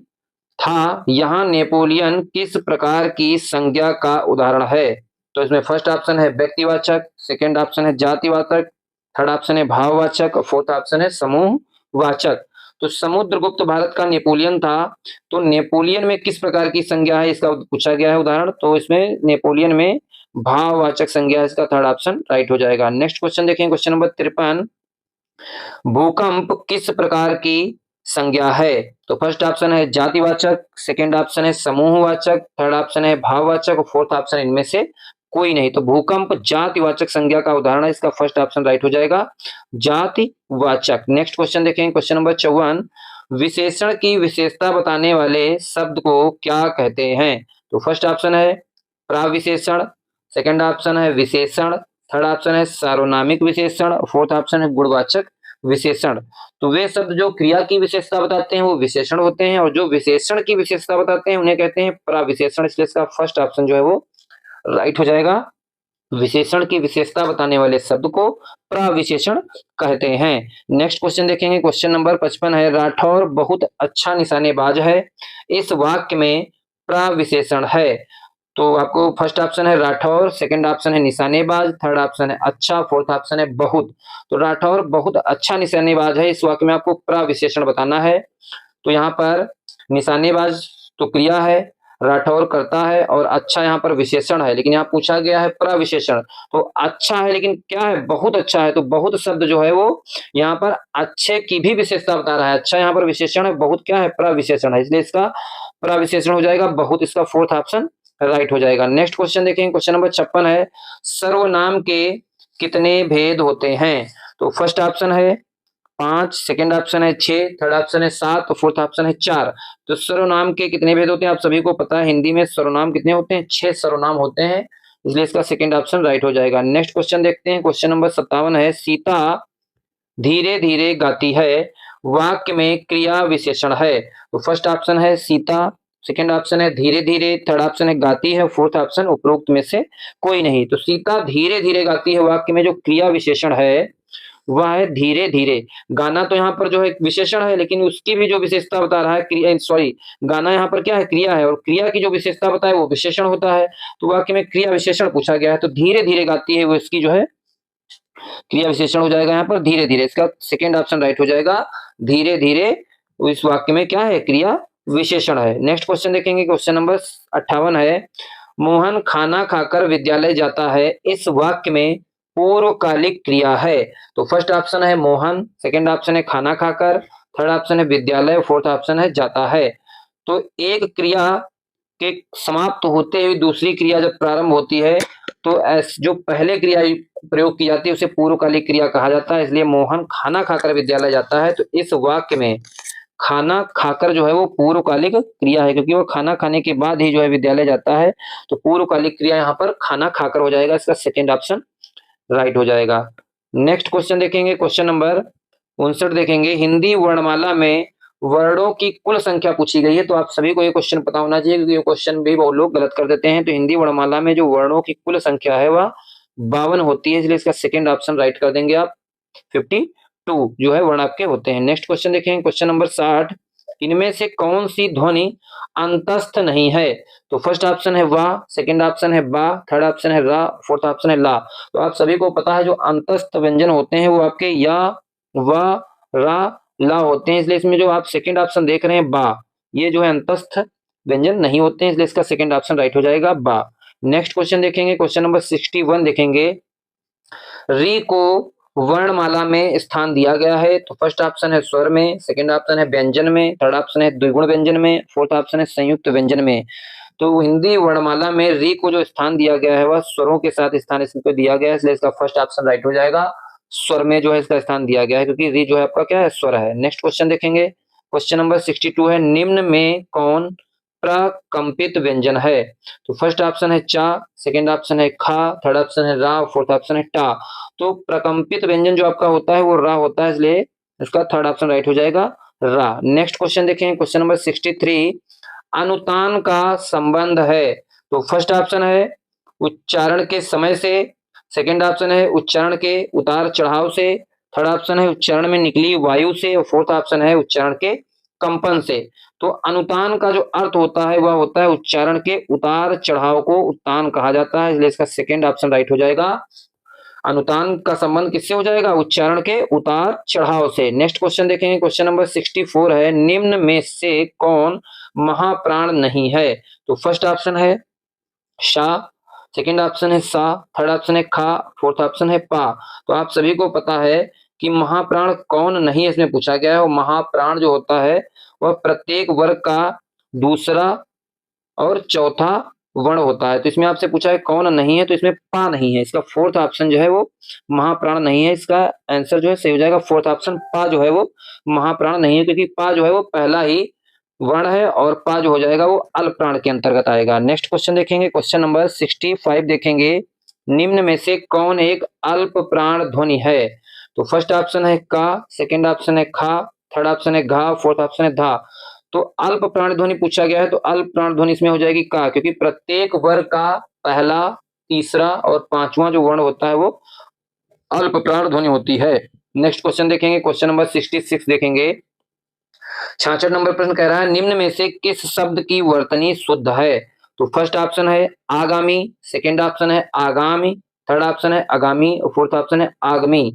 था, यहाँ नेपोलियन किस प्रकार की संज्ञा का उदाहरण है। तो इसमें फर्स्ट ऑप्शन है व्यक्तिवाचक, सेकंड ऑप्शन है जातिवाचक, थर्ड ऑप्शन है भाववाचक, फोर्थ ऑप्शन है समूहवाचक। तो समुद्रगुप्त भारत का नेपोलियन था, तो नेपोलियन में किस प्रकार की संज्ञा है इसका पूछा गया है उदाहरण, तो इसमें नेपोलियन में भाववाचक संज्ञा है, इसका थर्ड ऑप्शन राइट हो जाएगा। नेक्स्ट क्वेश्चन देखें, क्वेश्चन नंबर 53, भूकंप किस प्रकार की संज्ञा है। तो फर्स्ट ऑप्शन है जातिवाचक, सेकंड ऑप्शन है समूहवाचक, थर्ड ऑप्शन है भाववाचक और फोर्थ ऑप्शन इनमें से कोई नहीं। तो भूकंप जातिवाचक संज्ञा का उदाहरण है, इसका फर्स्ट ऑप्शन राइट हो जाएगा, जातिवाचक। नेक्स्ट क्वेश्चन देखेंगे, क्वेश्चन नंबर 54, विशेषण की विशेषता बताने वाले शब्द को क्या कहते हैं। तो फर्स्ट ऑप्शन है प्राविशेषण, सेकंड ऑप्शन है विशेषण, थर्ड ऑप्शन है सार्वनामिक विशेषण, फोर्थ ऑप्शन है गुणवाचक विशेषण। तो वे शब्द जो क्रिया की विशेषता बताते हैं वो विशेषण होते हैं, और जो विशेषण की विशेषता बताते हैं उन्हें कहते हैं प्राविशेषण, इसलिए इसका फर्स्ट ऑप्शन जो है वो राइट हो जाएगा, विशेषण की विशेषता बताने वाले शब्द को प्राविशेषण कहते हैं। नेक्स्ट क्वेश्चन देखेंगे, क्वेश्चन नंबर 55 है, राठौर बहुत अच्छा निशानेबाज है, इस वाक्य में प्राविशेषण है। तो आपको फर्स्ट ऑप्शन है राठौर, सेकंड ऑप्शन है निशानेबाज, थर्ड ऑप्शन है अच्छा, फोर्थ ऑप्शन है बहुत। तो राठौर बहुत अच्छा निशानेबाज है, इस वाक्य में आपको प्राविशेषण बताना है। तो यहाँ पर निशानेबाज तो क्रिया है, राठौर करता है, और अच्छा यहाँ पर विशेषण है, लेकिन यहाँ पूछा गया है प्रविशेषण। तो अच्छा है लेकिन क्या है, बहुत अच्छा है, तो बहुत शब्द जो है वो यहाँ पर अच्छे की भी विशेषता बता रहा है, अच्छा यहाँ पर विशेषण है, बहुत क्या है प्रविशेषण है, इसलिए इसका प्रविशेषण हो जाएगा बहुत, इसका फोर्थ ऑप्शन राइट हो जाएगा। नेक्स्ट क्वेश्चन देखेंगे, क्वेश्चन नंबर 56 है, सर्वनाम के कितने भेद होते हैं। तो फर्स्ट ऑप्शन है 5, सेकंड ऑप्शन है 6, थर्ड ऑप्शन है 7 और फोर्थ ऑप्शन है 4। तो सर्वनाम के कितने भेद होते हैं, आप सभी को पता है, हिंदी में सर्वनाम कितने होते हैं, 6 सर्वनाम होते हैं, इसलिए इसका सेकंड ऑप्शन राइट हो जाएगा। नेक्स्ट क्वेश्चन देखते हैं, क्वेश्चन नंबर 57 है, सीता धीरे धीरे गाती है, वाक्य में क्रिया विशेषण है। तो फर्स्ट ऑप्शन है सीता, सेकंड ऑप्शन है धीरे धीरे, थर्ड ऑप्शन है गाती है, फोर्थ ऑप्शन उपरोक्त में से कोई नहीं। तो सीता धीरे धीरे गाती है, वाक्य में जो क्रिया विशेषण है वह है धीरे धीरे। गाना तो यहाँ पर जो है विशेषण है, लेकिन उसकी भी जो विशेषता बता रहा है क्रिया, सॉरी गाना यहाँ पर क्या है, क्रिया है, और क्रिया की जो विशेषता बताए वो विशेषण होता है, तो वाक्य में क्रिया विशेषण पूछा गया है, तो धीरे धीरे गाती है वो इसकी जो है क्रिया विशेषण हो जाएगा यहाँ पर धीरे धीरे, इसका सेकेंड ऑप्शन राइट हो जाएगा, धीरे धीरे इस वाक्य में क्या है, क्रिया विशेषण है। नेक्स्ट क्वेश्चन देखेंगे, क्वेश्चन नंबर 58 है, मोहन खाना खाकर विद्यालय जाता है, इस वाक्य में पूर्वकालिक क्रिया है। तो फर्स्ट ऑप्शन है मोहन, सेकंड ऑप्शन है खाना खाकर, थर्ड ऑप्शन है विद्यालय, फोर्थ ऑप्शन है जाता है। तो एक क्रिया के समाप्त होते हुए दूसरी क्रिया जब प्रारंभ होती है तो जो पहले क्रिया प्रयोग की जाती है उसे पूर्वकालिक क्रिया कहा जाता है। इसलिए मोहन खाना खाकर विद्यालय जाता है, तो इस वाक्य में खाना खाकर जो है वो पूर्वकालिक क्रिया है, क्योंकि वो खाना खाने के बाद ही जो है विद्यालय जाता है, तो पूर्वकालिक क्रिया यहाँ पर खाना खाकर हो जाएगा। इसका सेकेंड ऑप्शन राइट हो जाएगा। नेक्स्ट क्वेश्चन देखेंगे, क्वेश्चन नंबर 59 देखेंगे। हिंदी वर्णमाला में वर्णों की कुल संख्या पूछी गई है, तो आप सभी को ये क्वेश्चन पता होना चाहिए, क्योंकि ये क्वेश्चन भी बहुत लोग गलत कर देते हैं। तो हिंदी वर्णमाला में जो वर्णों की कुल संख्या है वह 52 होती है, इसलिए इसका सेकेंड ऑप्शन राइट कर देंगे आप। 52 जो है वर्ण आपके होते हैं। नेक्स्ट क्वेश्चन देखेंगे, क्वेश्चन नंबर 60। इनमें से कौन सी ध्वनि अंतस्थ नहीं है? तो फर्स्ट ऑप्शन है वाह, सेकंड ऑप्शन है बा, थर्ड ऑप्शन है रा, फोर्थ ऑप्शन है ला। तो आप सभी को पता है जो अंतस्थ व्यंजन होते हैं वो आपके या, वा, रा, ला होते हैं, इसलिए इसमें जो आप सेकंड ऑप्शन देख रहे हैं बा, ये जो है अंतस्थ व्यंजन नहीं होते हैं, इसलिए इसका सेकंड ऑप्शन राइट हो जाएगा बा। नेक्स्ट क्वेश्चन देखेंगे, क्वेश्चन नंबर 61 देखेंगे। री को वर्णमाला में स्थान दिया गया है, तो फर्स्ट ऑप्शन है स्वर में, सेकंड ऑप्शन है व्यंजन में, थर्ड ऑप्शन है द्विगुण व्यंजन में, फोर्थ ऑप्शन है संयुक्त व्यंजन में। तो हिंदी वर्णमाला में री को जो स्थान दिया गया है वह स्वरों के साथ स्थान इसको दिया गया है, इसलिए इसका फर्स्ट ऑप्शन राइट हो जाएगा। स्वर में जो है इसका स्थान दिया गया है, क्योंकि री जो है आपका क्या है, स्वर है। नेक्स्ट क्वेश्चन देखेंगे, क्वेश्चन नंबर 62 है। निम्न में कौन प्रकंपित व्यंजन है? तो फर्स्ट ऑप्शन है चा, सेकंड ऑप्शन है खा, थर्ड ऑप्शन है रा, फोर्थ ऑप्शन है टा। तो प्रकंपित व्यंजन जो आपका होता है वो रा होता है, इसलिए इसका थर्ड ऑप्शन राइट हो जाएगा रा। नेक्स्ट क्वेश्चन देखें, क्वेश्चन नंबर 63। अनुतान का संबंध है, तो फर्स्ट ऑप्शन है उच्चारण के समय से, सेकंड ऑप्शन है उच्चारण के उतार चढ़ाव से, थर्ड ऑप्शन है उच्चारण में निकली वायु से, और फोर्थ ऑप्शन है उच्चारण के कंपन से। तो अनुतान का जो अर्थ होता है वह होता है उच्चारण के उतार चढ़ाव को उत्तान कहा जाता है, इसलिए इसका सेकंड ऑप्शन राइट हो जाएगा। अनुतान का संबंध किससे हो जाएगा? उच्चारण के उतार चढ़ाव से। नेक्स्ट क्वेश्चन देखेंगे, क्वेश्चन नंबर 64 है। निम्न में से कौन महाप्राण नहीं है? तो फर्स्ट ऑप्शन है शा, सेकंड ऑप्शन है सा, थर्ड ऑप्शन है खा, फोर्थ ऑप्शन है पा। तो आप सभी को पता है कि महाप्राण कौन नहीं है इसमें पूछा गया है, और महाप्राण जो होता है वह प्रत्येक वर्ग का दूसरा और चौथा वर्ण होता है। तो इसमें आपसे पूछा है कौन नहीं है, तो इसमें पा नहीं है, इसका फोर्थ ऑप्शन जो है वो महाप्राण नहीं है। इसका आंसर जो है सही हो जाएगा फोर्थ ऑप्शन, पा जो है वो महाप्राण नहीं है, क्योंकि पा जो है वो पहला ही वर्ण है, और पा जो हो जाएगा वो अल्प प्राण के अंतर्गत आएगा। नेक्स्ट क्वेश्चन देखेंगे, क्वेश्चन नंबर 65 देखेंगे। निम्न में से कौन एक अल्प प्राण ध्वनि है? तो फर्स्ट ऑप्शन है का, सेकंड ऑप्शन है खा, थर्ड ऑप्शन है घा, फोर्थ ऑप्शन है धा। तो अल्प प्राण ध्वनि पूछा गया है, तो अल्प प्राण ध्वनि इसमें हो जाएगी का, क्योंकि प्रत्येक वर्ग का पहला, तीसरा और पांचवा जो वर्ण होता है वो अल्प प्राण ध्वनि होती है। नेक्स्ट क्वेश्चन देखेंगे, क्वेश्चन नंबर 66 देखेंगे। 66 नंबर प्रश्न कह रहा है निम्न में से किस शब्द की वर्तनी शुद्ध है? तो फर्स्ट ऑप्शन है आगामी, सेकंड ऑप्शन है आगामी, थर्ड ऑप्शन है आगामी, और फोर्थ ऑप्शन है आगमी।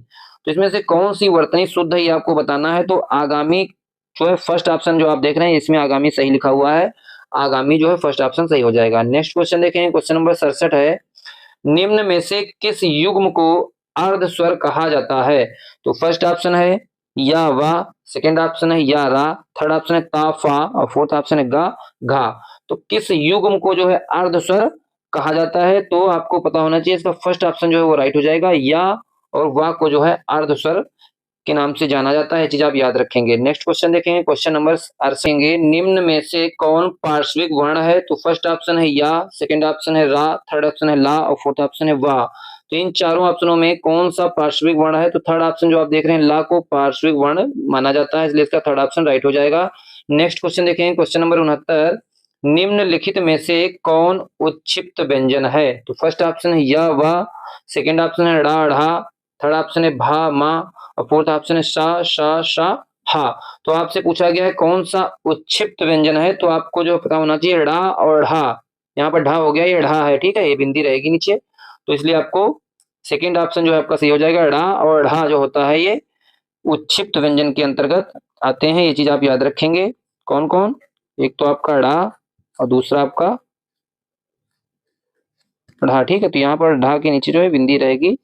तो इसमें से कौन सी वर्तनी शुद्ध है ये आपको बताना है। तो आगामी जो है फर्स्ट ऑप्शन जो आप देख रहे हैं इसमें आगामी सही लिखा हुआ है, आगामी जो है फर्स्ट ऑप्शन सही हो जाएगा। नेक्स्ट क्वेश्चन देखें, क्वेश्चन नंबर 67 है। निम्न में से किस युग्म को अर्ध स्वर कहा जाता है? तो फर्स्ट ऑप्शन है या वा, सेकंड ऑप्शन है या रा, थर्ड ऑप्शन है ता फा, और फोर्थ ऑप्शन है गा घा। तो किस युग्म को जो है अर्ध स्वर कहा जाता है? तो आपको पता होना चाहिए, इसका फर्स्ट ऑप्शन जो है वो राइट हो जाएगा, या और वा को जो है अर्ध स्वर के नाम से जाना जाता है, चीज आप याद रखेंगे। नेक्स्ट क्वेश्चन देखेंगे, क्वेश्चन नंबर 80। निम्न में से कौन पार्श्विक वर्ण है? तो फर्स्ट ऑप्शन है या, सेकंड ऑप्शन है रा, थर्ड ऑप्शन है ला, और फोर्थ ऑप्शन है वा। तो इन चारों ऑप्शनों में कौन सा पार्श्विक वर्ण है? तो थर्ड ऑप्शन जो आप देख रहे हैं ला को पार्श्विक वर्ण माना जाता है, इसलिए इसका थर्ड ऑप्शन राइट हो जाएगा। नेक्स्ट क्वेश्चन देखेंगे, क्वेश्चन नंबर 69। निम्नलिखित में से कौन उच्छिप्त व्यंजन है? तो फर्स्ट ऑप्शन है या वा, सेकंड ऑप्शन है ड़ा ढ़ा, थर्ड ऑप्शन है भा मा, और फोर्थ ऑप्शन है सा शा शा हा। तो आपसे पूछा गया है कौन सा उच्छिप्त व्यंजन है, तो आपको जो पता होना चाहिए ड़ा और ढा। यहाँ पर ढा हो गया, ये ढा है, ठीक है, ये बिंदी रहेगी नीचे, तो इसलिए आपको सेकंड ऑप्शन जो है आपका सही हो जाएगा। ड़ा और ढा जो होता है ये उच्छिप्त व्यंजन के अंतर्गत आते हैं, ये चीज आप याद रखेंगे। कौन कौन? एक तो आपका ड़ा और दूसरा आपका ढा, ठीक है। तो यहाँ पर ढा के नीचे जो है बिंदी रहेगी,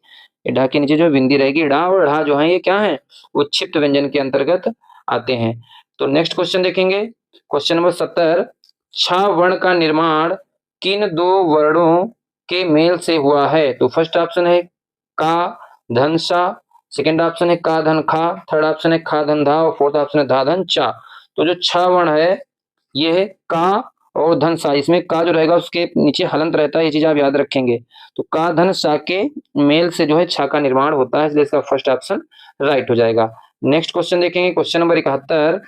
ढा के नीचे जो बिंदी रहेगी। ढा और ढा जो है ये क्या है? उच्छिप्त व्यंजन के अंतर्गत आते हैं। तो नेक्स्ट क्वेश्चन देखेंगे, क्वेश्चन नंबर 70। छ वर्ण का निर्माण किन दो वर्णों के मेल से हुआ है? तो फर्स्ट ऑप्शन है का धन सा, सेकेंड ऑप्शन है का धन खा, थर्ड ऑप्शन है खा धन धा और फोर्थ ऑप्शन है धा धन चा। तो जो छ वर्ण है ये है का और धन सा, इसमें का जो रहेगा उसके नीचे हलंत रहता है, ये चीज आप याद रखेंगे। तो का धन सा के मेल से जो है छा का निर्माण होता है, इसलिए इसका फर्स्ट ऑप्शन राइट हो जाएगा। नेक्स्ट क्वेश्चन देखेंगे, क्वेश्चन नंबर 71।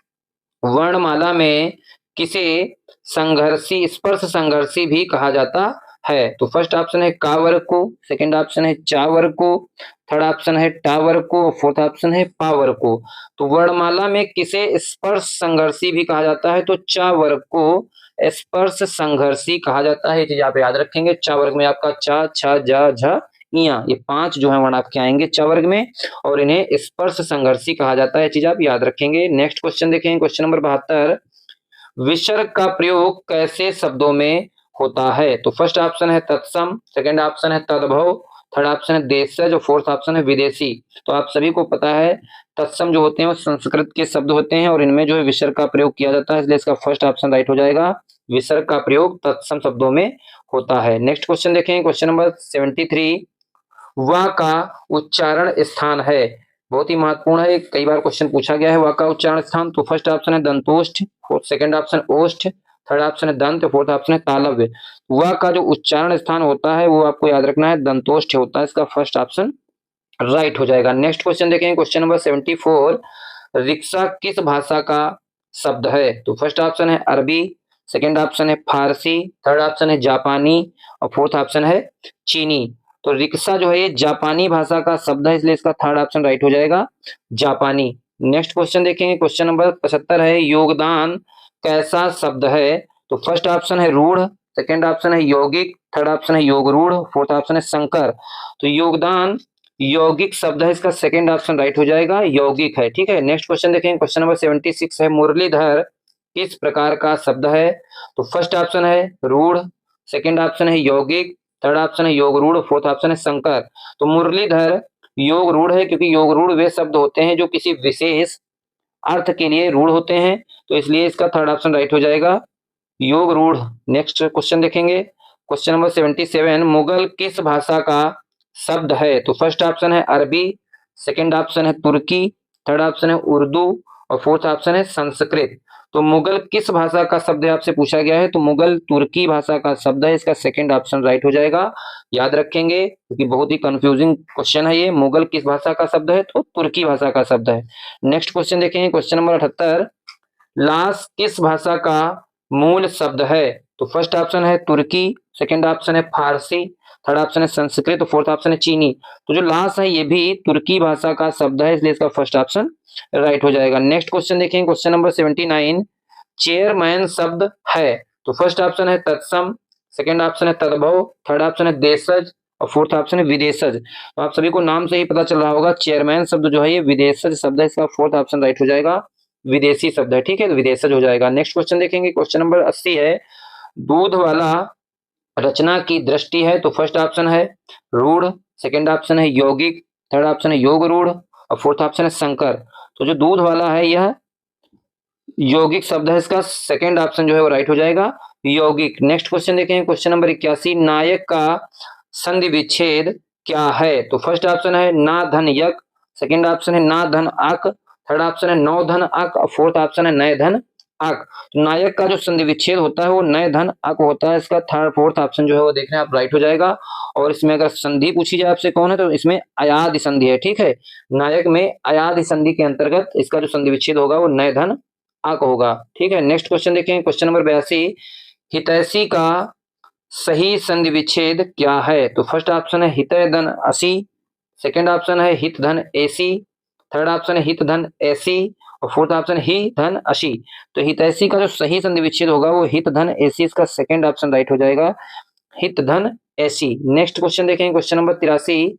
वर्णमाला में किसे संघर्षी स्पर्श संघर्षी भी कहा जाता है? तो फर्स्ट ऑप्शन है का वर्ग को, सेकंड ऑप्शन है चा वर्ग को, थर्ड ऑप्शन है टा वर्ग को, फोर्थ ऑप्शन है पा वर्ग को। तो वर्णमाला में किसे स्पर्श संघर्षी भी कहा जाता है? तो चा वर्ग को स्पर्श संघर्षी कहा जाता है, ये चीज आप याद रखेंगे। चा वर्ग में आपका चा छा जा झा इया, ये 5 जो है वर्ण आपके आएंगे चा वर्ग में, और इन्हें स्पर्श संघर्षी कहा जाता है, चीज आप याद रखेंगे। नेक्स्ट क्वेश्चन देखेंगे, क्वेश्चन नंबर 72। विसर्ग का प्रयोग कैसे शब्दों में होता है? तो फर्स्ट ऑप्शन है तत्सम, सेकंड ऑप्शन है तद्भव, थर्ड ऑप्शन है देशज और फोर्थ ऑप्शन है विदेशी। तो आप सभी को पता है तत्सम जो होते हैं वो संस्कृत के शब्द होते हैं और इनमें जो है विसर्ग का प्रयोग किया जाता है, इसलिए इसका फर्स्ट ऑप्शन राइट हो जाएगा। विसर्ग का प्रयोग तत्सम शब्दों में होता है। नेक्स्ट क्वेश्चन देखें, क्वेश्चन नंबर 73। वा का उच्चारण स्थान है, बहुत ही महत्वपूर्ण है, कई बार क्वेश्चन पूछा गया है वा का उच्चारण स्थान। तो फर्स्ट ऑप्शन है दंतोष्ठ, सेकंड ऑप्शन ओष्ठ, थर्ड ऑप्शन है दंत, फोर्थ ऑप्शन है तालव्य। वा का जो उच्चारण स्थान होता है वो आपको याद रखना है दंतोष्ठ होता है, इसका फर्स्ट ऑप्शन राइट हो जाएगा। नेक्स्ट क्वेश्चन देखेंगे, क्वेश्चन नंबर 74। रिक्शा किस भाषा का शब्द है? तो फर्स्ट ऑप्शन है अरबी, सेकंड ऑप्शन है फारसी, थर्ड ऑप्शन है जापानी और फोर्थ ऑप्शन है चीनी। तो रिक्शा जो है ये जापानी भाषा का शब्द है, इसलिए इसका थर्ड ऑप्शन राइट हो जाएगा जापानी। नेक्स्ट क्वेश्चन देखेंगे, क्वेश्चन नंबर 75 है योगदान कैसा शब्द है? तो फर्स्ट ऑप्शन है रूढ़, सेकंड ऑप्शन है यौगिक, थर्ड ऑप्शन है योग रूढ़, फोर्थ ऑप्शन है संकर। तो योगदान यौगिक शब्द है, इसका सेकंड ऑप्शन राइट हो जाएगा यौगिक है, ठीक है। नेक्स्ट क्वेश्चन देखेंगे, क्वेश्चन नंबर 76 है मुरलीधर किस प्रकार का शब्द है? तो फर्स्ट ऑप्शन है रूढ़, सेकंड ऑप्शन है यौगिक, थर्ड ऑप्शन है योग रूढ़, फोर्थ ऑप्शन है संकर। तो मुरलीधर योग रूढ़ है, क्योंकि योग रूढ़ वे शब्द होते हैं जो किसी विशेष अर्थ के लिए रूढ़ होते हैं, तो इसलिए इसका थर्ड ऑप्शन राइट हो जाएगा योग रूढ़। नेक्स्ट क्वेश्चन देखेंगे, क्वेश्चन नंबर 77। मुगल किस भाषा का शब्द है? तो फर्स्ट ऑप्शन है अरबी, सेकंड ऑप्शन है तुर्की, थर्ड ऑप्शन है उर्दू और फोर्थ ऑप्शन है संस्कृत। तो मुगल किस भाषा का शब्द है आपसे पूछा गया है, तो मुगल तुर्की भाषा का शब्द है, इसका सेकंड ऑप्शन राइट हो जाएगा, याद रखेंगे क्योंकि बहुत ही कंफ्यूजिंग क्वेश्चन है ये। मुगल किस भाषा का शब्द है? तो तुर्की भाषा का शब्द है। नेक्स्ट क्वेश्चन देखेंगे, क्वेश्चन नंबर 78। लाश किस भाषा का मूल शब्द है? तो फर्स्ट ऑप्शन है तुर्की, सेकंड ऑप्शन है फारसी, थर्ड ऑप्शन है संस्कृत, फोर्थ ऑप्शन है चीनी। तो जो लाश है ये भी तुर्की भाषा का शब्द है, इसलिए इसका फर्स्ट ऑप्शन राइट हो जाएगा। नेक्स्ट क्वेश्चन देखेंगे, क्वेश्चन नंबर 79। चेयरमैन शब्द है? तो फर्स्ट ऑप्शन है तत्सम, सेकंड ऑप्शन है तद्भव, थर्ड ऑप्शन है देशज और फोर्थ ऑप्शन है विदेशज। तो आप सभी को नाम से ही पता चल रहा होगा चेयरमैन शब्द जो है ये विदेशज शब्द है, इसका फोर्थ ऑप्शन राइट हो जाएगा विदेशी शब्द है, ठीक है, तो विदेशज हो जाएगा। नेक्स्ट क्वेश्चन देखेंगे, क्वेश्चन नंबर 80 है दूध वाला रचना की दृष्टि है? तो फर्स्ट ऑप्शन है रूढ़, सेकंड ऑप्शन है यौगिक, थर्ड ऑप्शन है योग रूढ़ और फोर्थ ऑप्शन है संकर। तो जो दूध वाला है यह यौगिक शब्द है, इसका सेकंड ऑप्शन जो है वो राइट हो जाएगा यौगिक। नेक्स्ट क्वेश्चन देखेंगे, क्वेश्चन नंबर 81। नायक का संधि विच्छेद क्या है? तो फर्स्ट ऑप्शन है ना धन यक, सेकंड ऑप्शन है ना धन अक, थर्ड ऑप्शन है नौ धन अक और फोर्थ ऑप्शन है नय धन अक। तो नायक का जो संधि विच्छेद होता है वो नय धन अक होता है, इसका थर्ड फोर्थ ऑप्शन जो है वो देखने आप राइट हो जाएगा। और इसमें अगर संधि पूछी जाए आपसे कौन है तो इसमें अयादि संधि है, ठीक है। नायक में अयादि संधि के अंतर्गत इसका जो संधि विच्छेद होगा वो नय धन अक होगा, ठीक है। नेक्स्ट क्वेश्चन देखें, क्वेश्चन नंबर 82। हितैषी का सही संधि विच्छेद क्या है? तो फर्स्ट ऑप्शन है हितय धन असी, सेकंड ऑप्शन है हित धन एसी, थर्ड ऑप्शन है हित धन एसी और फोर्थ ऑप्शन ही धन अशी। तो हितैषी का जो सही संधि विच्छेद होगा वो हित धन एसी, इसका सेकंड ऑप्शन राइट हो जाएगा हित धन एसी। नेक्स्ट क्वेश्चन देखें, क्वेश्चन नंबर 83।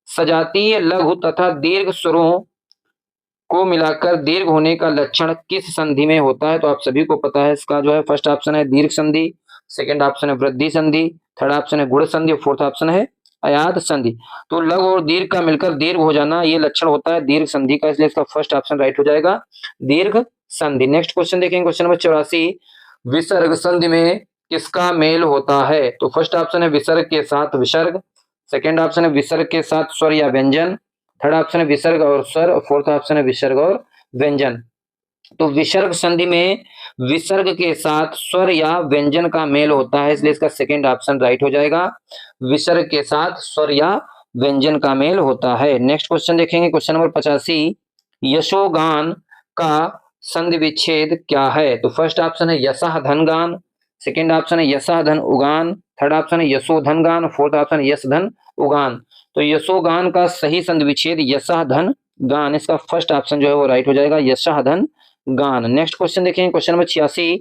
सजातीय लघु तथा दीर्घ स्वरों को मिलाकर दीर्घ होने का लक्षण किस संधि में होता है? तो आप सभी को पता है इसका जो है फर्स्ट ऑप्शन है दीर्घ संधि, सेकंड ऑप्शन है वृद्धि संधि, थर्ड ऑप्शन है गुण संधि और फोर्थ ऑप्शन है अयाद संधि। तो लघु और दीर्घ का मिलकर दीर्घ हो जाना ये लक्षण होता है दीर्घ संधि का, इसलिए इसका फर्स्ट ऑप्शन राइट हो जाएगा दीर्घ संधि। नेक्स्ट क्वेश्चन देखेंगे, क्वेश्चन नंबर 84। विसर्ग संधि में किसका मेल होता है? तो फर्स्ट ऑप्शन है विसर्ग के साथ विसर्ग, सेकंड ऑप्शन है विसर्ग के साथ स्वर या व्यंजन, थर्ड ऑप्शन है विसर्ग और स्वर, और फोर्थ ऑप्शन है विसर्ग और व्यंजन। तो विसर्ग संधि में विसर्ग के साथ स्वर या व्यंजन का मेल होता है, इसलिए इसका सेकंड ऑप्शन राइट हो जाएगा। विसर्ग के साथ स्वर या व्यंजन का मेल होता है। नेक्स्ट क्वेश्चन देखेंगे, क्वेश्चन नंबर 85, यशोगान का संधि विच्छेद क्या है? तो फर्स्ट ऑप्शन है यशः धन गान, सेकेंड ऑप्शन है यशः धन उगान, थर्ड ऑप्शन है यशो धन गान, फोर्थ ऑप्शन है यश धन उगान। तो यशोगान का सही संधि विच्छेद यशः धन गान, इसका फर्स्ट ऑप्शन जो है वो राइट हो जाएगा, यशः धन गान। नेक्स्ट क्वेश्चन देखेंगे, क्वेश्चन नंबर 86,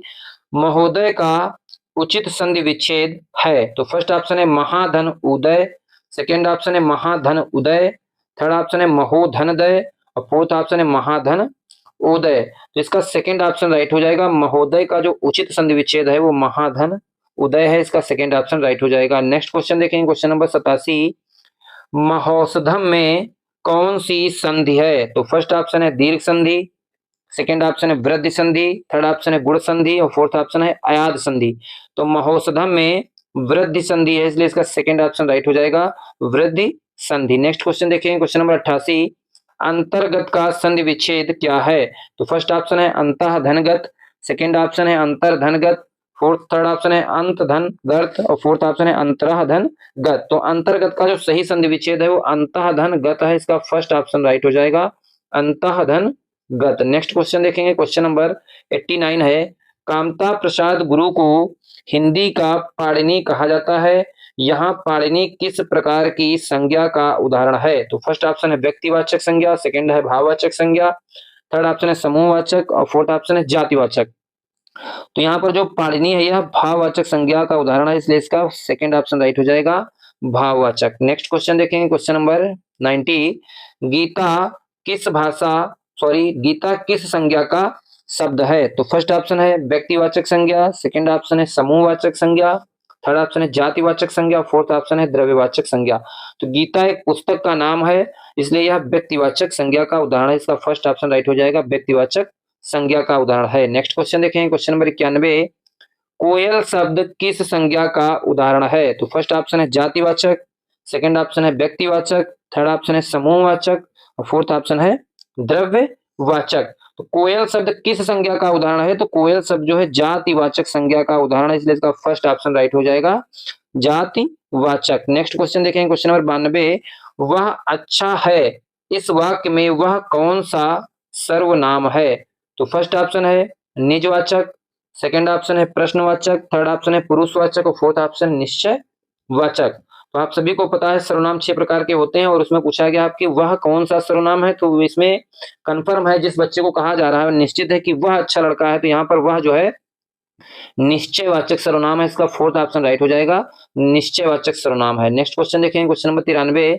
महोदय का उचित संधि विच्छेद है? तो फर्स्ट ऑप्शन है महाधन उदय, सेकेंड ऑप्शन है महाधन उदय, थर्ड ऑप्शन है महोधनदय, और फोर्थ ऑप्शन है महाधन उदय। तो इसका सेकेंड ऑप्शन राइट हो जाएगा, महोदय का जो उचित संधि विच्छेद है वो महाधन उदय है, इसका सेकेंड ऑप्शन राइट हो जाएगा। नेक्स्ट क्वेश्चन देखेंगे, क्वेश्चन नंबर 87, महोषधम में कौन सी संधि है? तो फर्स्ट ऑप्शन है दीर्घ संधि, सेकेंड ऑप्शन है वृद्धि संधि, थर्ड ऑप्शन है गुण संधि, और फोर्थ ऑप्शन है अयाद संधि। तो महोषधम में वृद्धि संधि है, इसलिए इसका सेकेंड ऑप्शन राइट हो जाएगा, वृद्धि संधि। नेक्स्ट क्वेश्चन देखेंगे, क्वेश्चन नंबर 88, अंतर्गत का संधि विच्छेद क्या है? तो फर्स्ट ऑप्शन है अंतः धनगत, सेकेंड ऑप्शन है अंतर धनगत, थर्ड ऑप्शन है अंत धन गत, और फोर्थ ऑप्शन है अंतरः धन गत। तो अंतर्गत का जो सही संधि विच्छेद है वो अंतः धन गत है, इसका फर्स्ट ऑप्शन राइट हो जाएगा, अंतः धन गत। नेक्स्ट क्वेश्चन देखेंगे, क्वेश्चन नंबर 89 है, कामता प्रसाद गुरु को हिंदी का पाणिनि कहा जाता है, यहाँ पाणिनि किस प्रकार की संज्ञा का उदाहरण है? तो फर्स्ट ऑप्शन है व्यक्तिवाचक संज्ञा, सेकंड है भाववाचक संज्ञा, थर्ड ऑप्शन है समूहवाचक, और फोर्थ ऑप्शन है जातिवाचक। तो यहाँ पर जो पाणिनि है यह भाववाचक संज्ञा का उदाहरण है, इसलिए इसका सेकंड ऑप्शन राइट हो जाएगा, भाववाचक। नेक्स्ट क्वेश्चन देखेंगे, क्वेश्चन नंबर 90, गीता किस गीता किस संज्ञा का शब्द है? तो फर्स्ट ऑप्शन है व्यक्तिवाचक संज्ञा, सेकंड ऑप्शन है समूहवाचक संज्ञा, थर्ड ऑप्शन है जातिवाचक संज्ञा, फोर्थ ऑप्शन है द्रव्यवाचक संज्ञा। तो गीता एक पुस्तक का नाम है, इसलिए यह व्यक्तिवाचक संज्ञा का उदाहरण है, इसका फर्स्ट ऑप्शन राइट हो जाएगा, व्यक्तिवाचक संज्ञा का उदाहरण है। नेक्स्ट क्वेश्चन देखेंगे, क्वेश्चन नंबर 91, कोयल शब्द किस संज्ञा का उदाहरण है? तो फर्स्ट ऑप्शन है जातिवाचक, सेकंड ऑप्शन है व्यक्तिवाचक, थर्ड ऑप्शन है समूहवाचक, और फोर्थ ऑप्शन है द्रव्यवाचक। तो कोयल शब्द किस संज्ञा का उदाहरण है? तो कोयल शब्द जो है जातिवाचक संज्ञा का उदाहरण है, इसलिए इसका फर्स्ट ऑप्शन राइट हो जाएगा, जातिवाचक। नेक्स्ट क्वेश्चन देखेंगे, क्वेश्चन नंबर 92, वह अच्छा है, इस वाक्य में वह कौन सा सर्वनाम है? तो फर्स्ट ऑप्शन है निजवाचक, सेकंड ऑप्शन है प्रश्नवाचक, थर्ड ऑप्शन है पुरुषवाचक, और फोर्थ ऑप्शन निश्चयवाचक। तो आप सभी को पता है सर्वनाम 6 प्रकार के होते हैं, और उसमें पूछा गया आपकी वह कौन सा सर्वनाम है, तो इसमें कंफर्म है जिस बच्चे को कहा जा रहा है निश्चित है कि वह अच्छा लड़का है, तो यहाँ पर वह जो है निश्चयवाचक सर्वनाम है, इसका फोर्थ ऑप्शन राइट हो जाएगा, निश्चयवाचक सर्वनाम है। नेक्स्ट क्वेश्चन देखेंगे, क्वेश्चन नंबर 93,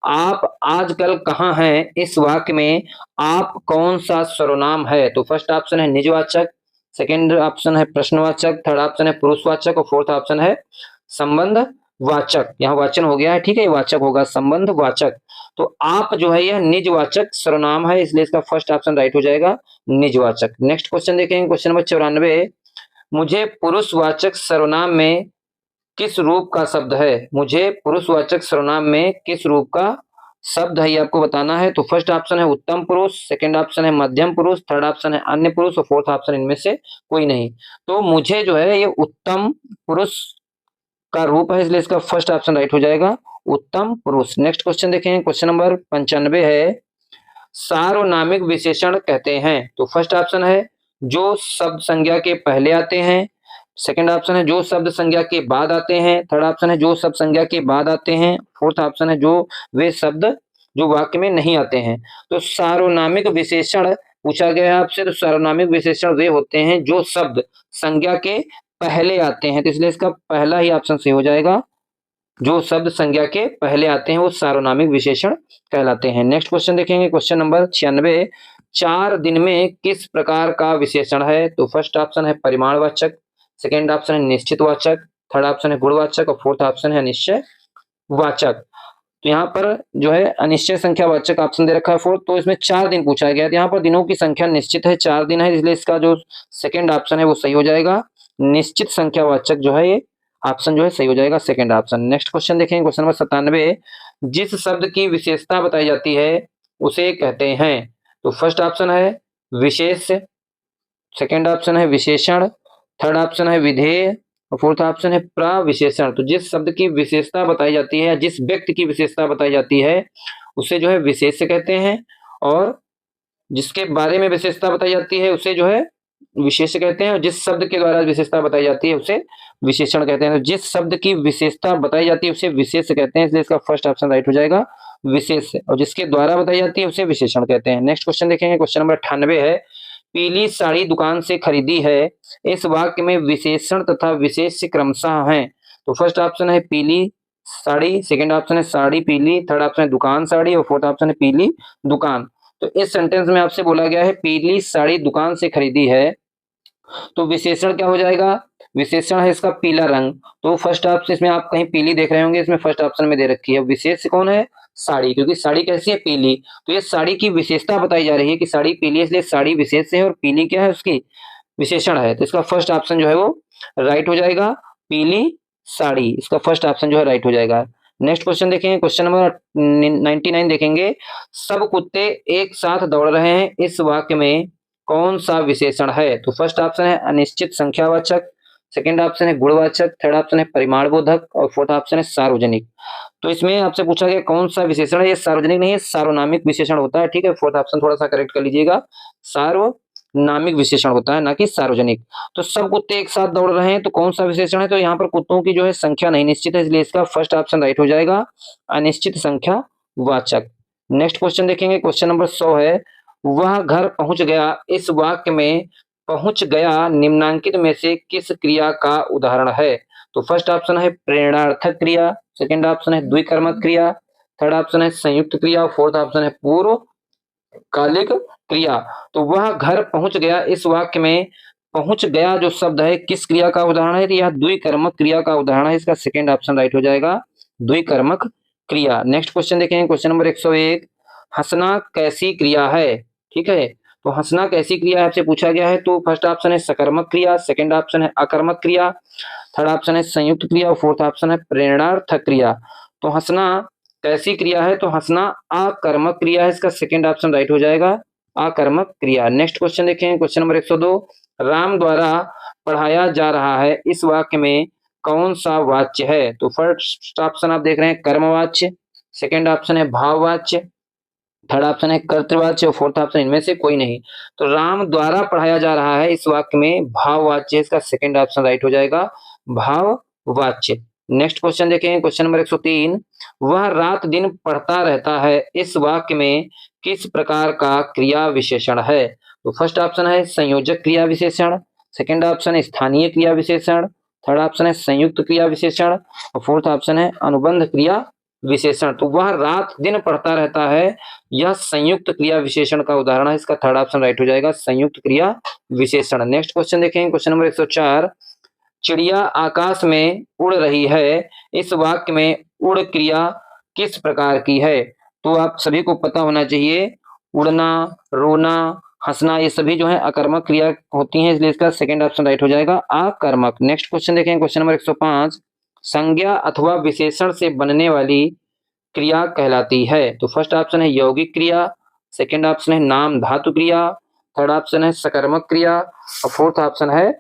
आप आजकल कहाँ हैं, इस वाक्य में आप कौन सा सर्वनाम है? तो फर्स्ट ऑप्शन है निजवाचक, सेकंड ऑप्शन है प्रश्नवाचक, थर्ड ऑप्शन है पुरुषवाचक, और फोर्थ ऑप्शन है संबंधवाचक। यहाँ वाचन हो गया है, ठीक है, वाचक होगा संबंधवाचक। तो आप जो है यह निजवाचक सर्वनाम है, इसलिए इसका फर्स्ट ऑप्शन राइट हो जाएगा, निजवाचक। नेक्स्ट क्वेश्चन देखेंगे, क्वेश्चन नंबर 94, मुझे पुरुषवाचक सर्वनाम में किस रूप का शब्द है? मुझे पुरुषवाचक सर्वनाम में किस रूप का शब्द है ये आपको बताना है। तो फर्स्ट ऑप्शन है उत्तम पुरुष, सेकंड ऑप्शन है मध्यम पुरुष, थर्ड ऑप्शन है अन्य पुरुष, और फोर्थ ऑप्शन इनमें से कोई नहीं। तो मुझे जो है ये उत्तम पुरुष का रूप है, इसलिए इसका फर्स्ट ऑप्शन राइट हो जाएगा, उत्तम पुरुष। नेक्स्ट क्वेश्चन देखें, क्वेश्चन नंबर 95 है, सार्वनामिक विशेषण कहते हैं। तो फर्स्ट ऑप्शन है जो शब्द संज्ञा के पहले आते हैं, सेकंड ऑप्शन है जो शब्द संज्ञा के बाद आते हैं, थर्ड ऑप्शन है जो शब्द संज्ञा के बाद आते हैं, फोर्थ ऑप्शन है जो वे शब्द जो वाक्य में नहीं आते हैं। तो सार्वनामिक विशेषण पूछा गया है आपसे, तो सार्वनामिक विशेषण वे होते हैं जो शब्द संज्ञा के पहले आते हैं, तो इसलिए इसका पहला ही ऑप्शन सही हो जाएगा, जो शब्द संज्ञा के पहले आते हैं वो सार्वनामिक विशेषण कहलाते हैं। नेक्स्ट क्वेश्चन देखेंगे, क्वेश्चन नंबर 96, 4 दिन में किस प्रकार का विशेषण है? तो फर्स्ट ऑप्शन है परिमाणवाचक, सेकेंड ऑप्शन है निश्चितवाचक, थर्ड ऑप्शन है गुणवाचक, और फोर्थ ऑप्शन है अनिश्चयवाचक। तो यहाँ पर जो है अनिश्चय संख्या वाचक ऑप्शन दे रखा है फोर्थ, तो इसमें 4 दिन पूछा गया है, यहाँ पर दिनों की संख्या निश्चित है 4 दिन है, इसलिए इसका जो सेकंड ऑप्शन है वो सही हो जाएगा, निश्चित संख्यावाचक जो है ये ऑप्शन जो है सही हो जाएगा, सेकंड ऑप्शन। नेक्स्ट क्वेश्चन देखेंगे, क्वेश्चन नंबर 97। जिस शब्द की विशेषता बताई जाती है उसे कहते हैं। तो फर्स्ट ऑप्शन है विशेष, सेकंड ऑप्शन है विशेषण, थर्ड ऑप्शन है विधेय और फोर्थ ऑप्शन है प्रविशेषण। तो जिस शब्द की विशेषता बताई जाती है या जिस व्यक्ति की विशेषता बताई जाती है उसे जो है विशेष्य कहते हैं, और जिसके बारे में विशेषता बताई जाती है उसे जो है विशेष्य कहते हैं, और जिस शब्द के द्वारा विशेषता बताई जाती है उसे विशेषण कहते हैं। तो जिस शब्द की विशेषता बताई जाती है उसे विशेष्य कहते हैं, इसलिए इसका फर्स्ट ऑप्शन राइट हो जाएगा विशेष्य, और जिसके द्वारा बताई जाती है उसे विशेषण कहते हैं। नेक्स्ट क्वेश्चन देखेंगे, क्वेश्चन नंबर 98 है। पीली साड़ी दुकान से खरीदी है, इस वाक्य में विशेषण तथा विशेष्य क्रमशः हैं। तो फर्स्ट ऑप्शन है पीली साड़ी, सेकंड ऑप्शन है साड़ी पीली, थर्ड ऑप्शन है दुकान साड़ी और फोर्थ ऑप्शन है पीली दुकान। तो इस सेंटेंस में आपसे बोला गया है पीली साड़ी दुकान से खरीदी है, तो विशेषण क्या हो जाएगा, विशेषण है इसका पीला रंग। तो फर्स्ट ऑप्शन इसमें आप कहीं पीली देख रहे होंगे, इसमें फर्स्ट ऑप्शन में दे रखी है। विशेष कौन है, साड़ी, क्योंकि साड़ी कैसी है, पीली। तो ये साड़ी की विशेषता बताई जा रही है कि साड़ी पीली है, इसलिए साड़ी विशेष है और पीली क्या है, उसकी विशेषण है। तो इसका फर्स्ट ऑप्शन जो है वो राइट हो जाएगा, पीली साड़ी, इसका फर्स्ट ऑप्शन जो है राइट हो जाएगा। नेक्स्ट क्वेश्चन देखेंगे, क्वेश्चन नंबर 99 देखेंगे। सब कुत्ते एक साथ दौड़ रहे हैं, इस वाक्य में कौन सा विशेषण है। तो फर्स्ट ऑप्शन है अनिश्चित संख्यावाचक, सेकंड ऑप्शन है गुणवाचक, थर्ड ऑप्शन है परिमाणबोधक और फोर्थ ऑप्शन है सार्वजनिक। तो इसमें आपसे पूछा गया कौन सा विशेषण है, ये सार्वजनिक नहीं है, सार्वनामिक विशेषण होता है, ठीक है। फोर्थ ऑप्शन थोड़ा सा करेक्ट कर लीजिएगा, सार्वनामिक विशेषण होता है ना कि सार्वजनिक। तो सब कुत्ते एक साथ दौड़ रहे हैं, तो कौन सा विशेषण है, तो यहाँ पर कुत्तों की जो है संख्या नहीं निश्चित है, इसलिए इसका फर्स्ट ऑप्शन राइट हो जाएगा, अनिश्चित संख्या वाचक। नेक्स्ट क्वेश्चन देखेंगे, क्वेश्चन नंबर 100 है। वह घर पहुंच गया, इस वाक्य में पहुंच गया निम्नांकित में से किस क्रिया का उदाहरण है। तो फर्स्ट ऑप्शन है प्रेरणार्थक क्रिया, सेकंड ऑप्शन है द्विकर्मक क्रिया, थर्ड ऑप्शन है संयुक्त क्रिया, फोर्थ ऑप्शन है पूर्व कालिक क्रिया। तो वह घर पहुंच गया, इस वाक्य में पहुंच गया जो शब्द है किस क्रिया का उदाहरण है, तो यह द्विकर्मक क्रिया का उदाहरण है, इसका सेकंड ऑप्शन राइट हो जाएगा, द्विकर्मक क्रिया। नेक्स्ट क्वेश्चन देखेंगे, क्वेश्चन नंबर 101। हंसना कैसी क्रिया है, ठीक है। तो हंसना कैसी क्रिया आपसे पूछा गया है, तो फर्स्ट ऑप्शन है सकर्मक क्रिया, सेकंड ऑप्शन है अकर्मक क्रिया, थर्ड ऑप्शन है संयुक्त क्रिया और फोर्थ ऑप्शन है प्रेरणार्थक क्रिया। तो हंसना कैसी क्रिया है, तो हंसना अकर्मक क्रिया है, इसका सेकंड ऑप्शन राइट हो जाएगा, अकर्मक क्रिया। नेक्स्ट क्वेश्चन देखें, क्वेश्चन नंबर 102। राम द्वारा पढ़ाया जा रहा है, इस वाक्य में कौन सा वाच्य है। तो फर्स्ट ऑप्शन आप देख रहे हैं कर्मवाच्य, सेकंड ऑप्शन है भाववाच्य, थर्ड ऑप्शन है कर्तृवाच्य और फोर्थ ऑप्शन इनमें से कोई नहीं। तो राम द्वारा पढ़ाया जा रहा है, इस वाक्य में भाववाच्य, इसका सेकंड ऑप्शन राइट हो जाएगा, भाववाच्य। नेक्स्ट क्वेश्चन देखें, क्वेश्चन नंबर 103। वह रात दिन पढ़ता रहता है, इस वाक्य में किस प्रकार का क्रिया विशेषण है। तो फर्स्ट ऑप्शन है संयोजक क्रिया विशेषण, सेकंड ऑप्शन है स्थानीय क्रिया विशेषण, थर्ड ऑप्शन है संयुक्त क्रिया विशेषण और फोर्थ ऑप्शन है अनुबंध क्रिया विशेषण। तो वह रात दिन पढ़ता रहता है, यह संयुक्त क्रिया विशेषण का उदाहरण है, इसका थर्ड ऑप्शन राइट हो जाएगा, संयुक्त क्रिया विशेषण। नेक्स्ट क्वेश्चन देखेंगे, क्वेश्चन नंबर 104। चिड़िया आकाश में उड़ रही है, इस वाक्य में उड़ क्रिया किस प्रकार की है। तो आप सभी को पता होना चाहिए, उड़ना, रोना, हंसना, ये सभी जो है अकर्मक क्रिया होती हैं, इसलिए इसका सेकंड ऑप्शन राइट हो जाएगा, अकर्मक। नेक्स्ट क्वेश्चन देखें, क्वेश्चन नंबर 105। संज्ञा अथवा विशेषण से बनने वाली क्रिया कहलाती है। तो फर्स्ट ऑप्शन है यौगिक क्रिया, सेकंड ऑप्शन है नाम धातु क्रिया, थर्ड ऑप्शन है सकर्मक क्रिया और फोर्थ ऑप्शन है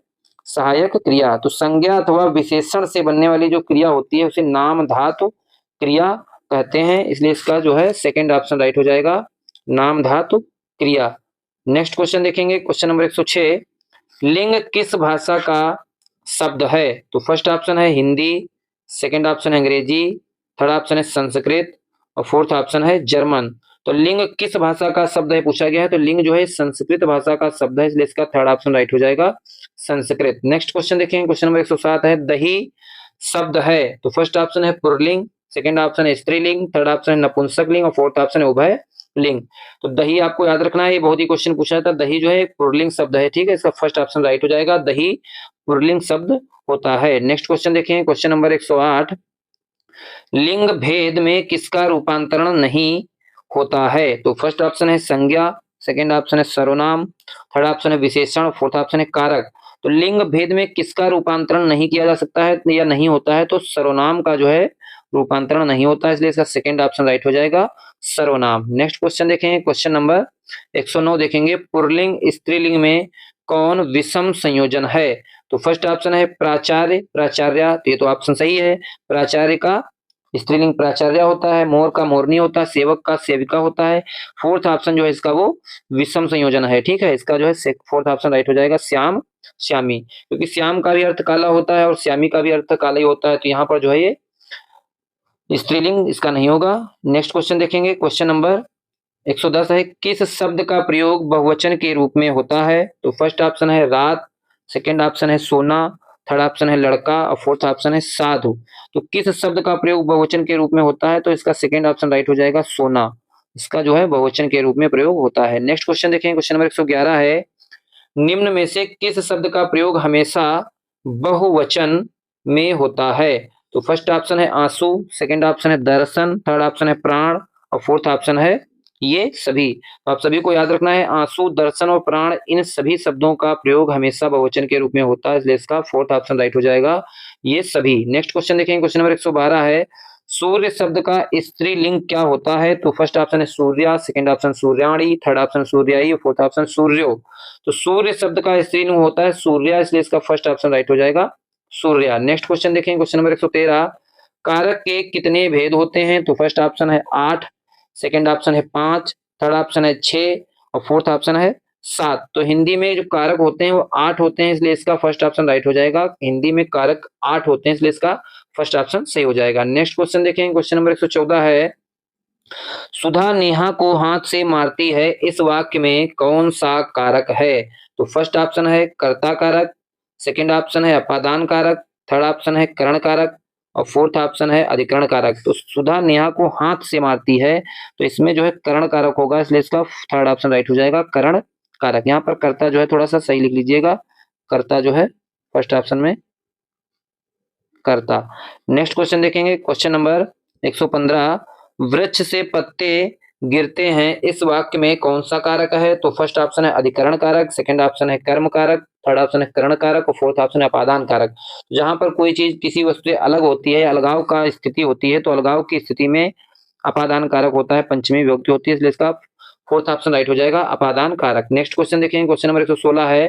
सहायक क्रिया। तो संज्ञा अथवा विशेषण से बनने वाली जो क्रिया होती है उसे नाम धातु क्रिया कहते हैं, इसलिए इसका जो है सेकंड ऑप्शन राइट हो जाएगा, नाम धातु क्रिया। नेक्स्ट क्वेश्चन देखेंगे, क्वेश्चन नंबर 106। लिंग किस भाषा का शब्द है। तो फर्स्ट ऑप्शन है हिंदी, सेकंड ऑप्शन है अंग्रेजी, थर्ड ऑप्शन है संस्कृत और फोर्थ ऑप्शन है जर्मन। तो लिंग किस भाषा का शब्द है पूछा गया है, तो लिंग जो है संस्कृत भाषा का शब्द है, इसलिए इसका थर्ड ऑप्शन राइट हो जाएगा, संस्कृत। नेक्स्ट क्वेश्चन देखेंगे, क्वेश्चन नंबर 107 है। दही शब्द है, तो फर्स्ट ऑप्शन है पुल्लिंग, सेकंड ऑप्शन है स्त्रीलिंग, थर्ड ऑप्शन है नपुंसक लिंग और फोर्थ ऑप्शन है उभय लिंग। तो दही आपको याद रखना है, ये बहुत ही क्वेश्चन पूछा था। दही जो है पुल्लिंग शब्द है, ठीक है, इसका फर्स्ट ऑप्शन राइट हो जाएगा, दही पुल्लिंग शब्द होता है। नेक्स्ट क्वेश्चन देखें, क्वेश्चन नंबर 108। लिंग भेद में किसका रूपांतरण नहीं होता है। तो फर्स्ट ऑप्शन है संज्ञा, सेकंड ऑप्शन है सर्वनाम, थर्ड ऑप्शन है विशेषण, फोर्थ ऑप्शन है कारक। तो लिंग भेद में किसका रूपांतरण नहीं किया जा सकता है या नहीं होता है, तो सर्वनाम का जो है रूपांतरण नहीं होता है, इसलिए इसका सेकंड ऑप्शन राइट हो जाएगा, सर्वनाम। नेक्स्ट क्वेश्चन देखेंगे, क्वेश्चन नंबर 109 देखेंगे, पुल्लिंग स्त्रीलिंग में कौन विषम संयोजन है? तो फर्स्ट ऑप्शन है प्राचार्य, प्राचार्या, तो ये तो ऑप्शन सही है। प्राचार्य का स्त्रीलिंग प्राचार्य होता है, मोर का मोरनी होता है, सेवक का सेविका होता है। फोर्थ ऑप्शन जो है इसका वो विषम संयोजन है। ठीक है, इसका जो है फोर्थ ऑप्शन राइट हो जाएगा, श्याम, श्यामी, क्योंकि श्याम का भी अर्थ काला होता है और श्यामी का भी अर्थ काला ही होता है, तो यहाँ पर जो है ये स्त्रीलिंग इसका नहीं होगा। नेक्स्ट क्वेश्चन देखेंगे, क्वेश्चन नंबर 110 है, किस शब्द का प्रयोग बहुवचन के रूप में होता है? तो फर्स्ट ऑप्शन है रात, सेकंड ऑप्शन है सोना, थर्ड ऑप्शन है लड़का और फोर्थ ऑप्शन है साधु। तो किस शब्द का प्रयोग बहुवचन के रूप में होता है? तो इसका सेकंड ऑप्शन राइट हो जाएगा, सोना, इसका जो है बहुवचन के रूप में प्रयोग होता है। नेक्स्ट क्वेश्चन देखेंगे, क्वेश्चन नंबर 111 है, निम्न में से किस शब्द का प्रयोग हमेशा बहुवचन में होता है? तो फर्स्ट ऑप्शन है आंसू, सेकंड ऑप्शन है दर्शन, थर्ड ऑप्शन है प्राण और फोर्थ ऑप्शन है ये सभी। तो आप सभी को याद रखना है, आंसू, दर्शन और प्राण, इन सभी शब्दों का प्रयोग हमेशा बहुवचन के रूप में होता है, इसलिए इसका फोर्थ ऑप्शन राइट हो जाएगा, ये सभी। नेक्स्ट क्वेश्चन देखेंगे, क्वेश्चन नंबर 112 है, सूर्य शब्द का स्त्रीलिंग क्या होता है? तो फर्स्ट ऑप्शन है सूर्या, सेकंड ऑप्शन सूर्याणी, थर्ड ऑप्शन सूर्याई और फोर्थ ऑप्शन सूर्यो। तो सूर्य शब्द का स्त्रीलिंग होता है सूर्या, इसलिए इसका फर्स्ट ऑप्शन राइट हो जाएगा, सूर्या। नेक्स्ट क्वेश्चन देखेंगे, क्वेश्चन नंबर 113, कारक के कितने भेद होते हैं? तो फर्स्ट ऑप्शन है 8, सेकंड ऑप्शन है 5, थर्ड ऑप्शन है 6 और फोर्थ ऑप्शन है 7। तो हिंदी में जो कारक होते हैं वो 8 होते हैं, इसलिए इसका फर्स्ट ऑप्शन राइट हो जाएगा, हिंदी में कारक 8 होते हैं, इसलिए इसका फर्स्ट ऑप्शन सही हो जाएगा। नेक्स्ट क्वेश्चन देखेंगे, क्वेश्चन नंबर 114 है, सुधा नेहा को हाथ से मारती है, इस वाक्य में कौन सा कारक है? तो फर्स्ट ऑप्शन है कर्ता कारक, सेकंड ऑप्शन है अपादान कारक, थर्ड ऑप्शन है करण कारक और फोर्थ ऑप्शन है अधिकरण कारक। तो सुधा नेहा को हाथ से मारती है, तो इसमें जो है करण कारक होगा, इसलिए इसका थर्ड ऑप्शन राइट हो जाएगा, करण कारक। यहाँ पर कर्ता जो है थोड़ा सा सही लिख लीजिएगा, कर्ता जो है फर्स्ट ऑप्शन में कर्ता। नेक्स्ट क्वेश्चन देखेंगे, क्वेश्चन नंबर 115, वृक्ष से पत्ते गिरते हैं, इस वाक्य में कौन सा कारक है? तो फर्स्ट ऑप्शन है अधिकरण कारक, सेकंड ऑप्शन है कर्म कारक, थर्ड ऑप्शन है करण कारक और फोर्थ ऑप्शन है अपादान कारक। जहां पर कोई चीज किसी वस्तु से अलग होती है, अलगाव का स्थिति होती है, तो अलगाव की स्थिति में अपादान कारक होता है, पंचमी विभक्ति होती है, इसलिए इसका फोर्थ ऑप्शन राइट हो जाएगा, अपादान कारक। नेक्स्ट क्वेश्चन देखेंगे, क्वेश्चन नंबर 116 है,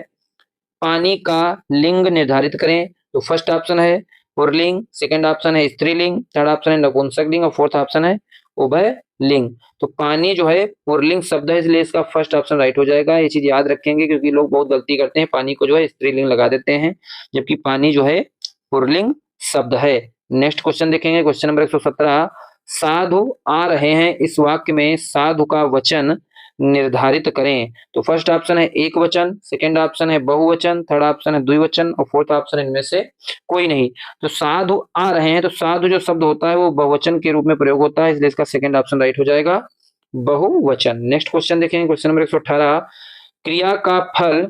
पानी का लिंग निर्धारित करें। तो फर्स्ट ऑप्शन है पुल्लिंग, सेकंड ऑप्शन है स्त्रीलिंग, थर्ड ऑप्शन है नपुंसकलिंग और फोर्थ ऑप्शन है उभय लिंग। तो पानी जो है पुल्लिंग शब्द है, इसलिए इसका फर्स्ट ऑप्शन राइट हो जाएगा। ये चीज याद रखेंगे क्योंकि लोग बहुत गलती करते हैं, पानी को जो है स्त्रीलिंग लगा देते हैं, जबकि पानी जो है पुल्लिंग शब्द है। नेक्स्ट क्वेश्चन देखेंगे, क्वेश्चन नंबर 117, साधु आ रहे हैं, इस वाक्य में साधु का वचन निर्धारित करें। तो फर्स्ट ऑप्शन है एक वचन, सेकंड ऑप्शन है बहुवचन, थर्ड ऑप्शन है द्विवचन और फोर्थ ऑप्शन इनमें से कोई नहीं। तो साधु आ रहे हैं, तो साधु जो शब्द होता है वो बहुवचन के रूप में प्रयोग होता है, इसलिए इसका सेकंड ऑप्शन राइट हो जाएगा, बहुवचन। नेक्स्ट क्वेश्चन देखेंगे, क्वेश्चन नंबर 118, क्रिया का फल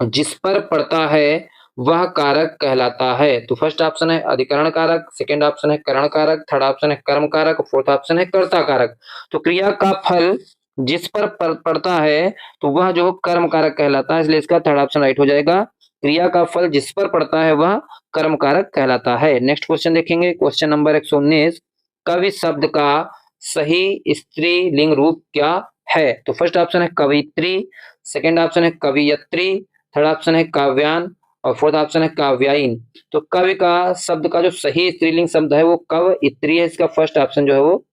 जिस पर पड़ता है वह कारक कहलाता है। तो फर्स्ट ऑप्शन है अधिकरण कारक, सेकंड ऑप्शन है करण कारक, थर्ड ऑप्शन है कर्म कारक और फोर्थ ऑप्शन है कर्ता कारक। तो क्रिया का फल जिस पर पड़ता है तो वह जो कर्म कारक कहलाता है, इसलिए इसका थर्ड ऑप्शन राइट हो जाएगा, क्रिया का फल जिस पर पड़ता है वह कर्म कारक कहलाता है। नेक्स्ट क्वेश्चन देखेंगे, क्वेश्चन नंबर 119, कवि शब्द का सही स्त्रीलिंग रूप क्या है? तो फर्स्ट ऑप्शन है कवित्री, सेकंड ऑप्शन है कवियत्री, थर्ड ऑप्शन है काव्यान और फोर्थ ऑप्शन है काव्यायन। तो कवि का शब्द का जो सही स्त्रीलिंग शब्द है वो कवयित्री है, इसका फर्स्ट ऑप्शन जो है वो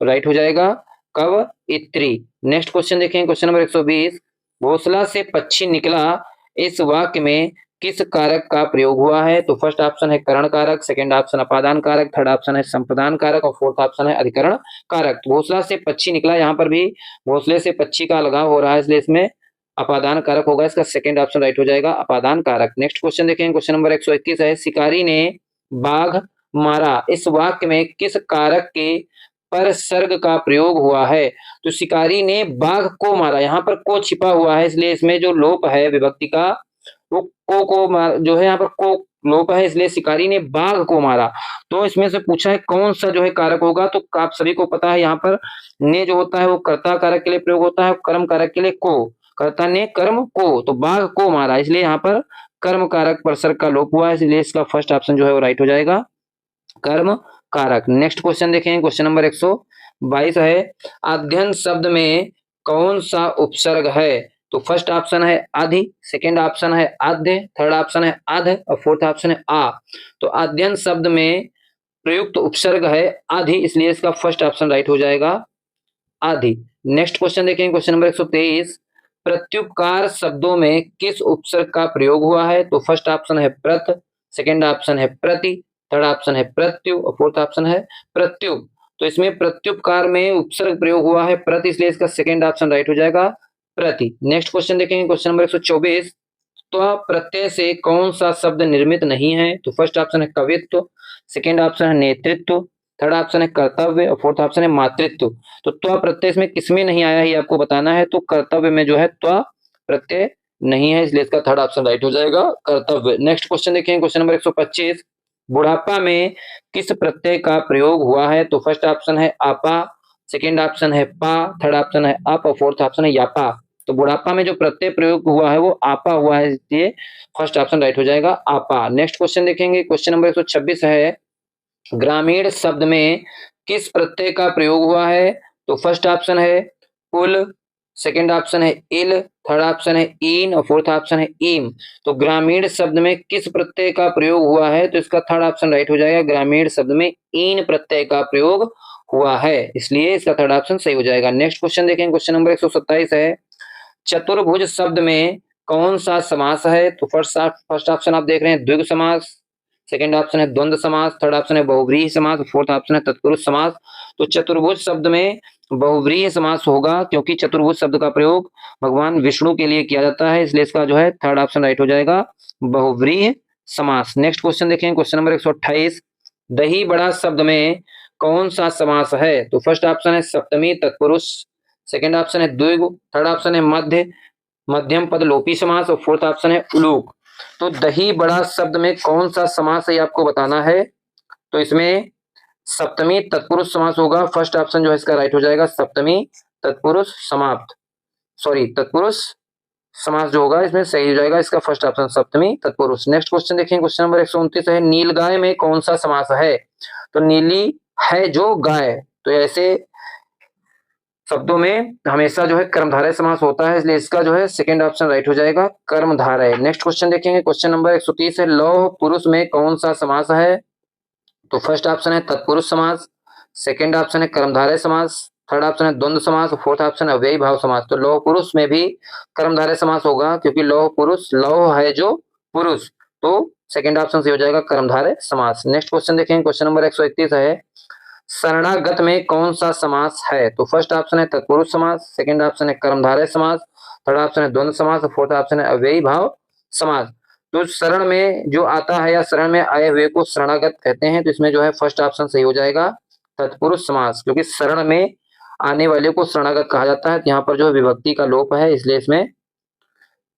राइट हो जाएगा, कवयित्री। नेक्स्ट क्वेश्चन देखें, क्वेश्चन नंबर 120, घोंसला से पक्षी निकला, इस वाक्य में किस कारक का प्रयोग हुआ है? तो फर्स्ट ऑप्शन है करण कारक, सेकंड ऑप्शन अपादान कारक, थर्ड ऑप्शन है संप्रदान कारक और फोर्थ ऑप्शन है अधिकरण कारक। घोंसला से पक्षी निकला, यहाँ पर भी घोंसले से पक्षी का लगाव हो रहा है, इसलिए इसमें अपादान कारक होगा, इसका सेकंड ऑप्शन राइट हो जाएगा, अपादान कारक। नेक्स्ट क्वेश्चन देखेंगे, क्वेश्चन नंबर 121 है, शिकारी ने बाघ मारा, इस वाक्य में किस कारक के पर सर्ग का प्रयोग हुआ है? तो शिकारी ने बाघ को मारा, यहाँ पर को छिपा हुआ है, इसलिए इसमें जो लोप है विभक्ति का वो को जो है यहाँ पर को लोप है, इसलिए शिकारी ने बाघ को मारा। तो इसमें से पूछा है कौन सा जो है कारक होगा, तो आप सभी को पता है यहाँ पर ने जो होता है वो कर्ता कारक के लिए प्रयोग होता है, कर्म कारक के लिए को, कर्ता ने कर्म को, तो बाघ को मारा, इसलिए यहाँ पर कर्म कारक परसर्ग का लोप हुआ है, इसलिए इसका फर्स्ट ऑप्शन जो है वो राइट हो जाएगा, कर्म कारक। नेक्स्ट क्वेश्चन देखें, क्वेश्चन नंबर 122 है, अध्ययन शब्द में कौन सा उपसर्ग है? तो फर्स्ट ऑप्शन है अधि, सेकंड ऑप्शन है आद्य, थर्ड ऑप्शन है अध और फोर्थ ऑप्शन है आ। तो अध्ययन शब्द में प्रयुक्त उपसर्ग है आधि, इसलिए इसका फर्स्ट ऑप्शन राइट हो जाएगा आधि। नेक्स्ट क्वेश्चन देखेंगे, क्वेश्चन नंबर 123, प्रत्युपकार शब्दों में किस उपसर्ग का प्रयोग हुआ है? तो फर्स्ट ऑप्शन है प्रत, सेकंड ऑप्शन है प्रति, थर्ड ऑप्शन है प्रत्यु और फोर्थ ऑप्शन है प्रत्युप। तो इसमें प्रत्युपकार में उपसर्ग प्रयोग हुआ है प्रति, इसलिए इसका सेकंड ऑप्शन राइट हो जाएगा प्रति। नेक्स्ट क्वेश्चन देखेंगे, क्वेश्चन नंबर 124, तो प्रत्यय से कौन सा शब्द निर्मित नहीं है? तो फर्स्ट ऑप्शन है कवित्व, सेकंड ऑप्शन है नेतृत्व, थर्ड ऑप्शन है कर्तव्य और फोर्थ ऑप्शन है मातृत्व। तो त्व प्रत्यय इसमें किसमें नहीं आया है ये आपको बताना है, तो कर्तव्य में जो है त्व प्रत्यय नहीं है, इसलिए इसका थर्ड ऑप्शन राइट हो जाएगा कर्तव्य। नेक्स्ट क्वेश्चन देखेंगे, क्वेश्चन नंबर 125, बुढ़ापा में किस प्रत्यय का प्रयोग हुआ है? तो फर्स्ट ऑप्शन है आपा, सेकंड ऑप्शन है पा, थर्ड ऑप्शन है अप और फोर्थ ऑप्शन है यापा। तो बुढ़ापा में जो प्रत्यय प्रयोग हुआ है वो आपा हुआ है, इसलिए फर्स्ट ऑप्शन राइट हो जाएगा आपा। नेक्स्ट क्वेश्चन देखेंगे, क्वेश्चन नंबर 126 है, ग्रामीण शब्द में किस प्रत्यय का प्रयोग हुआ है? तो फर्स्ट ऑप्शन है पुल, सेकंड ऑप्शन है इल, थर्ड ऑप्शन है इन और फोर्थ ऑप्शन है ईम। तो ग्रामीण शब्द में किस प्रत्यय का प्रयोग हुआ है? तो इसका थर्ड ऑप्शन राइट हो जाएगा, ग्रामीण शब्द में इन प्रत्यय का प्रयोग हुआ है, इसलिए इसका थर्ड ऑप्शन सही हो जाएगा। नेक्स्ट क्वेश्चन देखेंगे, क्वेश्चन नंबर 127 है, चतुर्भुज शब्द में कौन सा समास है? तो फर्स्ट ऑप्शन आप देख रहे हैं द्विगु समास, सेकंड ऑप्शन है द्वंद्व समास, थर्ड ऑप्शन है बहुव्रीहि समास, फोर्थ ऑप्शन है तत्पुरुष समास। तो चतुर्भुज शब्द में बहुव्रीहि समास होगा, क्योंकि चतुर्भुज शब्द का प्रयोग भगवान विष्णु के लिए किया जाता है, इसलिए इसका जो है थर्ड ऑप्शन राइट हो जाएगा बहुव्रीहि समास। नेक्स्ट क्वेश्चन देखें, क्वेश्चन नंबर 128, दही बड़ा शब्द में कौन सा समास है? तो फर्स्ट ऑप्शन है सप्तमी तत्पुरुष, सेकंड ऑप्शन है द्विगु, थर्ड ऑप्शन है मध्य मध्यम पद लोपी समास और फोर्थ ऑप्शन है उलूक। तो दही बड़ा शब्द में कौन सा समास है आपको बताना है, तो इसमें सप्तमी तत्पुरुष समास होगा, फर्स्ट ऑप्शन जो है इसका राइट हो जाएगा सप्तमी तत्पुरुष समाप्त, सॉरी तत्पुरुष समास जो होगा इसमें सही हो जाएगा, इसका फर्स्ट ऑप्शन सप्तमी तत्पुरुष। नेक्स्ट क्वेश्चन देखें, क्वेश्चन नंबर 129 है, नीलगाय में कौन सा समास है? तो नीली है जो गाय, तो ऐसे शब्दों में हमेशा जो है कर्मधारय समास होता है, इसलिए इसका जो है सेकंड ऑप्शन राइट हो जाएगा कर्मधारय। नेक्स्ट क्वेश्चन देखेंगे, क्वेश्चन नंबर 130 है, लौह पुरुष में कौन सा समास है? तो फर्स्ट ऑप्शन है तत्पुरुष समास, सेकंड ऑप्शन है कर्मधारय समास, थर्ड ऑप्शन है द्वंद्व समास, फोर्थ ऑप्शन है अव्ययी भाव समास। तो लौह पुरुष में भी कर्मधारय समास होगा, क्योंकि लौह पुरुष लौह है जो पुरुष, तो सेकंड ऑप्शन से हो जाएगा कर्मधारय समास। नेक्स्ट क्वेश्चन देखेंगे, क्वेश्चन नंबर 131 है, शरणागत में कौन सा समास है? तो फर्स्ट ऑप्शन है तत्पुरुष समास, सेकंड ऑप्शन है कर्मधारय समास, थर्ड ऑप्शन है द्वंद्व समास और फोर्थ ऑप्शन है अव्ययी भाव समास। तो शरण में जो आता है या शरण में आए हुए को शरणागत कहते हैं, तो इसमें जो है फर्स्ट ऑप्शन सही हो जाएगा तत्पुरुष समास, क्योंकि शरण में आने वाले को शरणागत कहा जाता है, यहाँ पर जो विभक्ति का लोप है, इसलिए इसमें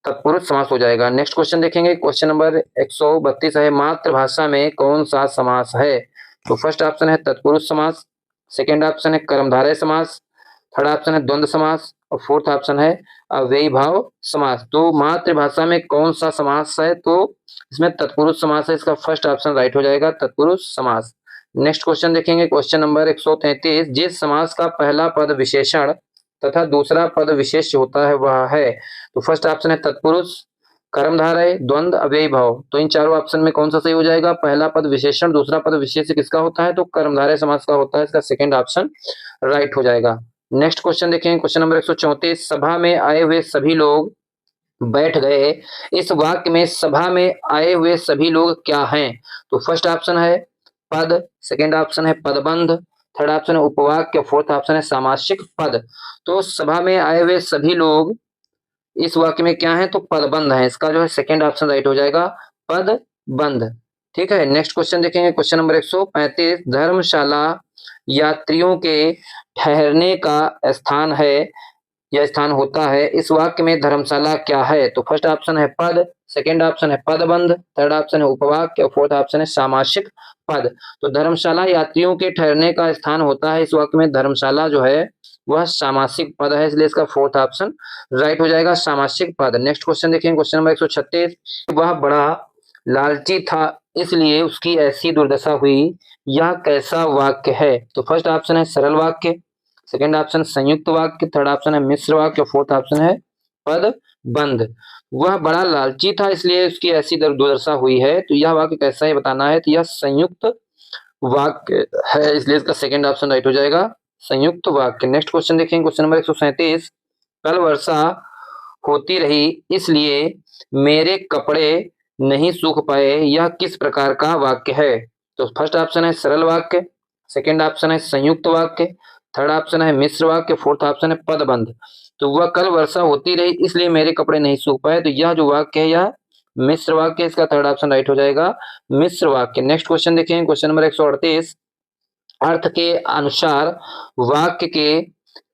तत्पुरुष समास हो जाएगा। नेक्स्ट क्वेश्चन देखेंगे, क्वेश्चन नंबर 132 है, मातृभाषा में कौन सा समास है? तो फर्स्ट ऑप्शन है तत्पुरुष समास, सेकंड ऑप्शन है कर्मधारय समास, थर्ड ऑप्शन है द्वंद्व समास और फोर्थ ऑप्शन है अव्ययी भाव समास। तो मातृभाषा में कौन सा समास है? तो इसमें तत्पुरुष समास है, इसका फर्स्ट ऑप्शन राइट हो जाएगा तत्पुरुष समास। नेक्स्ट क्वेश्चन देखेंगे, क्वेश्चन नंबर 133, जिस समास का पहला पद विशेषण तथा दूसरा पद विशेष्य होता है वह है? तो फर्स्ट ऑप्शन है तत्पुरुष, कर्मधारय, द्वंद्व, अव्ययी भाव। तो इन चारों ऑप्शन में कौन सा सही हो जाएगा? पहला पद विशेषण, दूसरा पद विशेष्य किसका होता है? तो कर्मधारय समास का होता है, इसका सेकंड ऑप्शन राइट हो जाएगा। नेक्स्ट क्वेश्चन देखें, क्वेश्चन नंबर 134, सभा में आए हुए सभी लोग बैठ गए, इस वाक्य में सभा में आए हुए सभी लोग क्या हैं? तो फर्स्ट ऑप्शन है पद, सेकंड ऑप्शन है पदबंध, थर्ड ऑप्शन है उपवाक्य, फोर्थ ऑप्शन है सामासिक पद। तो सभा में आए हुए सभी लोग इस वाक्य में क्या है? तो पदबंध है, इसका जो है सेकंड ऑप्शन राइट हो जाएगा पदबंध। ठीक है, नेक्स्ट क्वेश्चन देखेंगे, क्वेश्चन नंबर 135, धर्मशाला यात्रियों के ठहरने का स्थान है या स्थान होता है, इस वाक्य में धर्मशाला क्या है? तो फर्स्ट ऑप्शन है पद, सेकंड ऑप्शन है पदबंध, थर्ड ऑप्शन है उपवाक्य और फोर्थ ऑप्शन है सामासिक पद। तो धर्मशाला यात्रियों के ठहरने का स्थान होता है, इस वाक्य में धर्मशाला जो है वह सामासिक पद है, इसलिए इसका फोर्थ ऑप्शन राइट हो जाएगा, सामासिक पद। नेक्स्ट क्वेश्चन देखेंगे, क्वेश्चन नंबर 136। वह बड़ा लालची था इसलिए उसकी ऐसी दुर्दशा हुई, यह कैसा वाक्य है? तो फर्स्ट ऑप्शन है सरल वाक्य, सेकंड ऑप्शन संयुक्त वाक्य, थर्ड ऑप्शन है मिश्र वाक्य, फोर्थ ऑप्शन है पद बंध। वह बड़ा लालची था इसलिए उसकी ऐसी दुर्दशा हुई है, तो यह वाक्य कैसा है बताना है, तो यह संयुक्त वाक्य है, इसलिए इसका सेकंड ऑप्शन राइट हो जाएगा, संयुक्त वाक्य। नेक्स्ट क्वेश्चन देखेंगे, क्वेश्चन नंबर 137। कल वर्षा होती रही इसलिए मेरे कपड़े नहीं सूख पाए, यह किस प्रकार का वाक्य है? तो फर्स्ट ऑप्शन है सरल वाक्य, सेकंड ऑप्शन है संयुक्त वाक्य, थर्ड ऑप्शन है मिश्र वाक्य, फोर्थ ऑप्शन है पदबंध। तो वह कल वर्षा होती रही इसलिए मेरे कपड़े नहीं सूख पाए, तो यह जो वाक्य है यह मिश्र वाक्य, इसका थर्ड ऑप्शन राइट हो जाएगा, मिश्र वाक्य। नेक्स्ट क्वेश्चन देखें, क्वेश्चन नंबर 138। अर्थ के अनुसार वाक्य के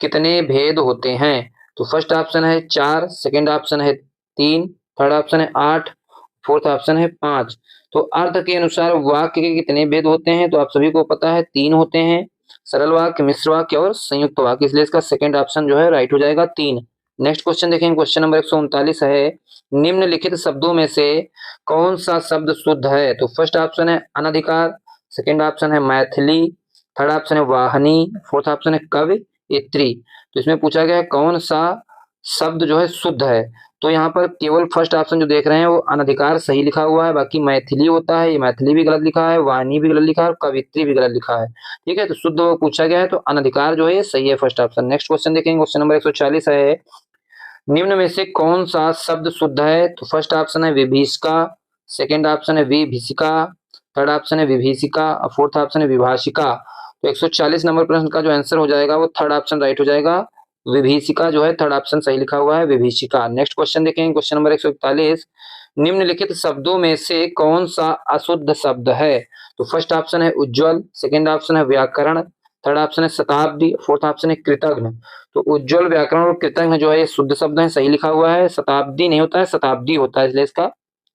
कितने भेद होते हैं? तो फर्स्ट ऑप्शन है 4, सेकंड ऑप्शन है 3, थर्ड ऑप्शन है 8, फोर्थ ऑप्शन है 5। तो अर्थ के अनुसार वाक्य के कितने भेद होते हैं? तो आप सभी को पता है 3 होते हैं, सरल वाक्य, मिश्र वाक्य और संयुक्त वाक्य, इसलिए इसका सेकंड ऑप्शन जो है राइट हो जाएगा 3। नेक्स्ट क्वेश्चन देखेंगे, क्वेश्चन नंबर 139 है। निम्नलिखित शब्दों में से कौन सा शब्द शुद्ध है? तो फर्स्ट ऑप्शन है अनधिकार, सेकंड ऑप्शन है मैथिली, थर्ड ऑप्शन है वाहनी, फोर्थ ऑप्शन है कवियत्री। तो इसमें पूछा गया है कौन सा शब्द जो है शुद्ध है, तो यहाँ पर केवल फर्स्ट ऑप्शन जो देख रहे हैं वो अनधिकार सही लिखा हुआ है, बाकी मैथिली होता है, ये मैथिली भी गलत लिखा है, वाहिनी भी गलत लिखा है और कवित्री भी गलत लिखा है। ठीक है, तो शुद्ध पूछा गया है तो अनधिकार जो है ये सही है, फर्स्ट ऑप्शन। नेक्स्ट क्वेश्चन देखेंगे, क्वेश्चन नंबर 140 है। निम्न में से कौन सा शब्द शुद्ध है? तो फर्स्ट ऑप्शन है विभीषिका, सेकंड ऑप्शन है विभीषिका, थर्ड ऑप्शन है विभीषिका और फोर्थ ऑप्शन है विभाषिका। तो 140 नंबर प्रश्न का जो आंसर हो जाएगा वो थर्ड ऑप्शन राइट हो जाएगा, विभीषिका जो है थर्ड ऑप्शन सही लिखा हुआ है, विभीषिका। नेक्स्ट क्वेश्चन देखेंगे, क्वेश्चन नंबर 141। निम्नलिखित शब्दों में से कौन सा अशुद्ध शब्द है? तो फर्स्ट ऑप्शन है उज्ज्वल, सेकंड ऑप्शन है व्याकरण, थर्ड ऑप्शन है शताब्दी, फोर्थ ऑप्शन है कृतघ्न। तो उज्ज्वल, व्याकरण और कृतघ्न जो है ये शुद्ध शब्द है, सही लिखा हुआ है, शताब्दी नहीं होता है शताब्दी होता है, इसलिए इसका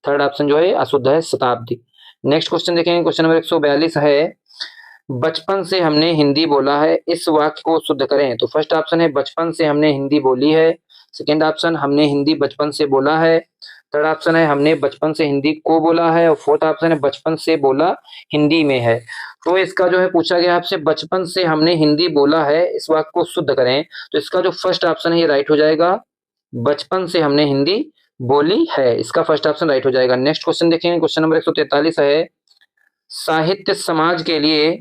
थर्ड ऑप्शन जो है अशुद्ध है, शताब्दी। नेक्स्ट क्वेश्चन देखेंगे, क्वेश्चन नंबर 142 है। बचपन से हमने हिंदी बोला है, इस वाक्य को शुद्ध करें। तो फर्स्ट ऑप्शन है बचपन से हमने हिंदी बोली है, सेकंड ऑप्शन हमने हिंदी बचपन से बोला है, थर्ड ऑप्शन है हमने बचपन से हिंदी को बोला है और फोर्थ ऑप्शन है बचपन से बोला हिंदी में है। तो इसका जो है पूछा गया आपसे बचपन से हमने हिंदी बोला है, इस वाक्य को शुद्ध करें। तो इसका जो फर्स्ट ऑप्शन है ये राइट हो जाएगा, बचपन से हमने हिंदी बोली है, इसका फर्स्ट ऑप्शन राइट हो जाएगा। नेक्स्ट क्वेश्चन देखेंगे, क्वेश्चन नंबर 143 है। साहित्य समाज के लिए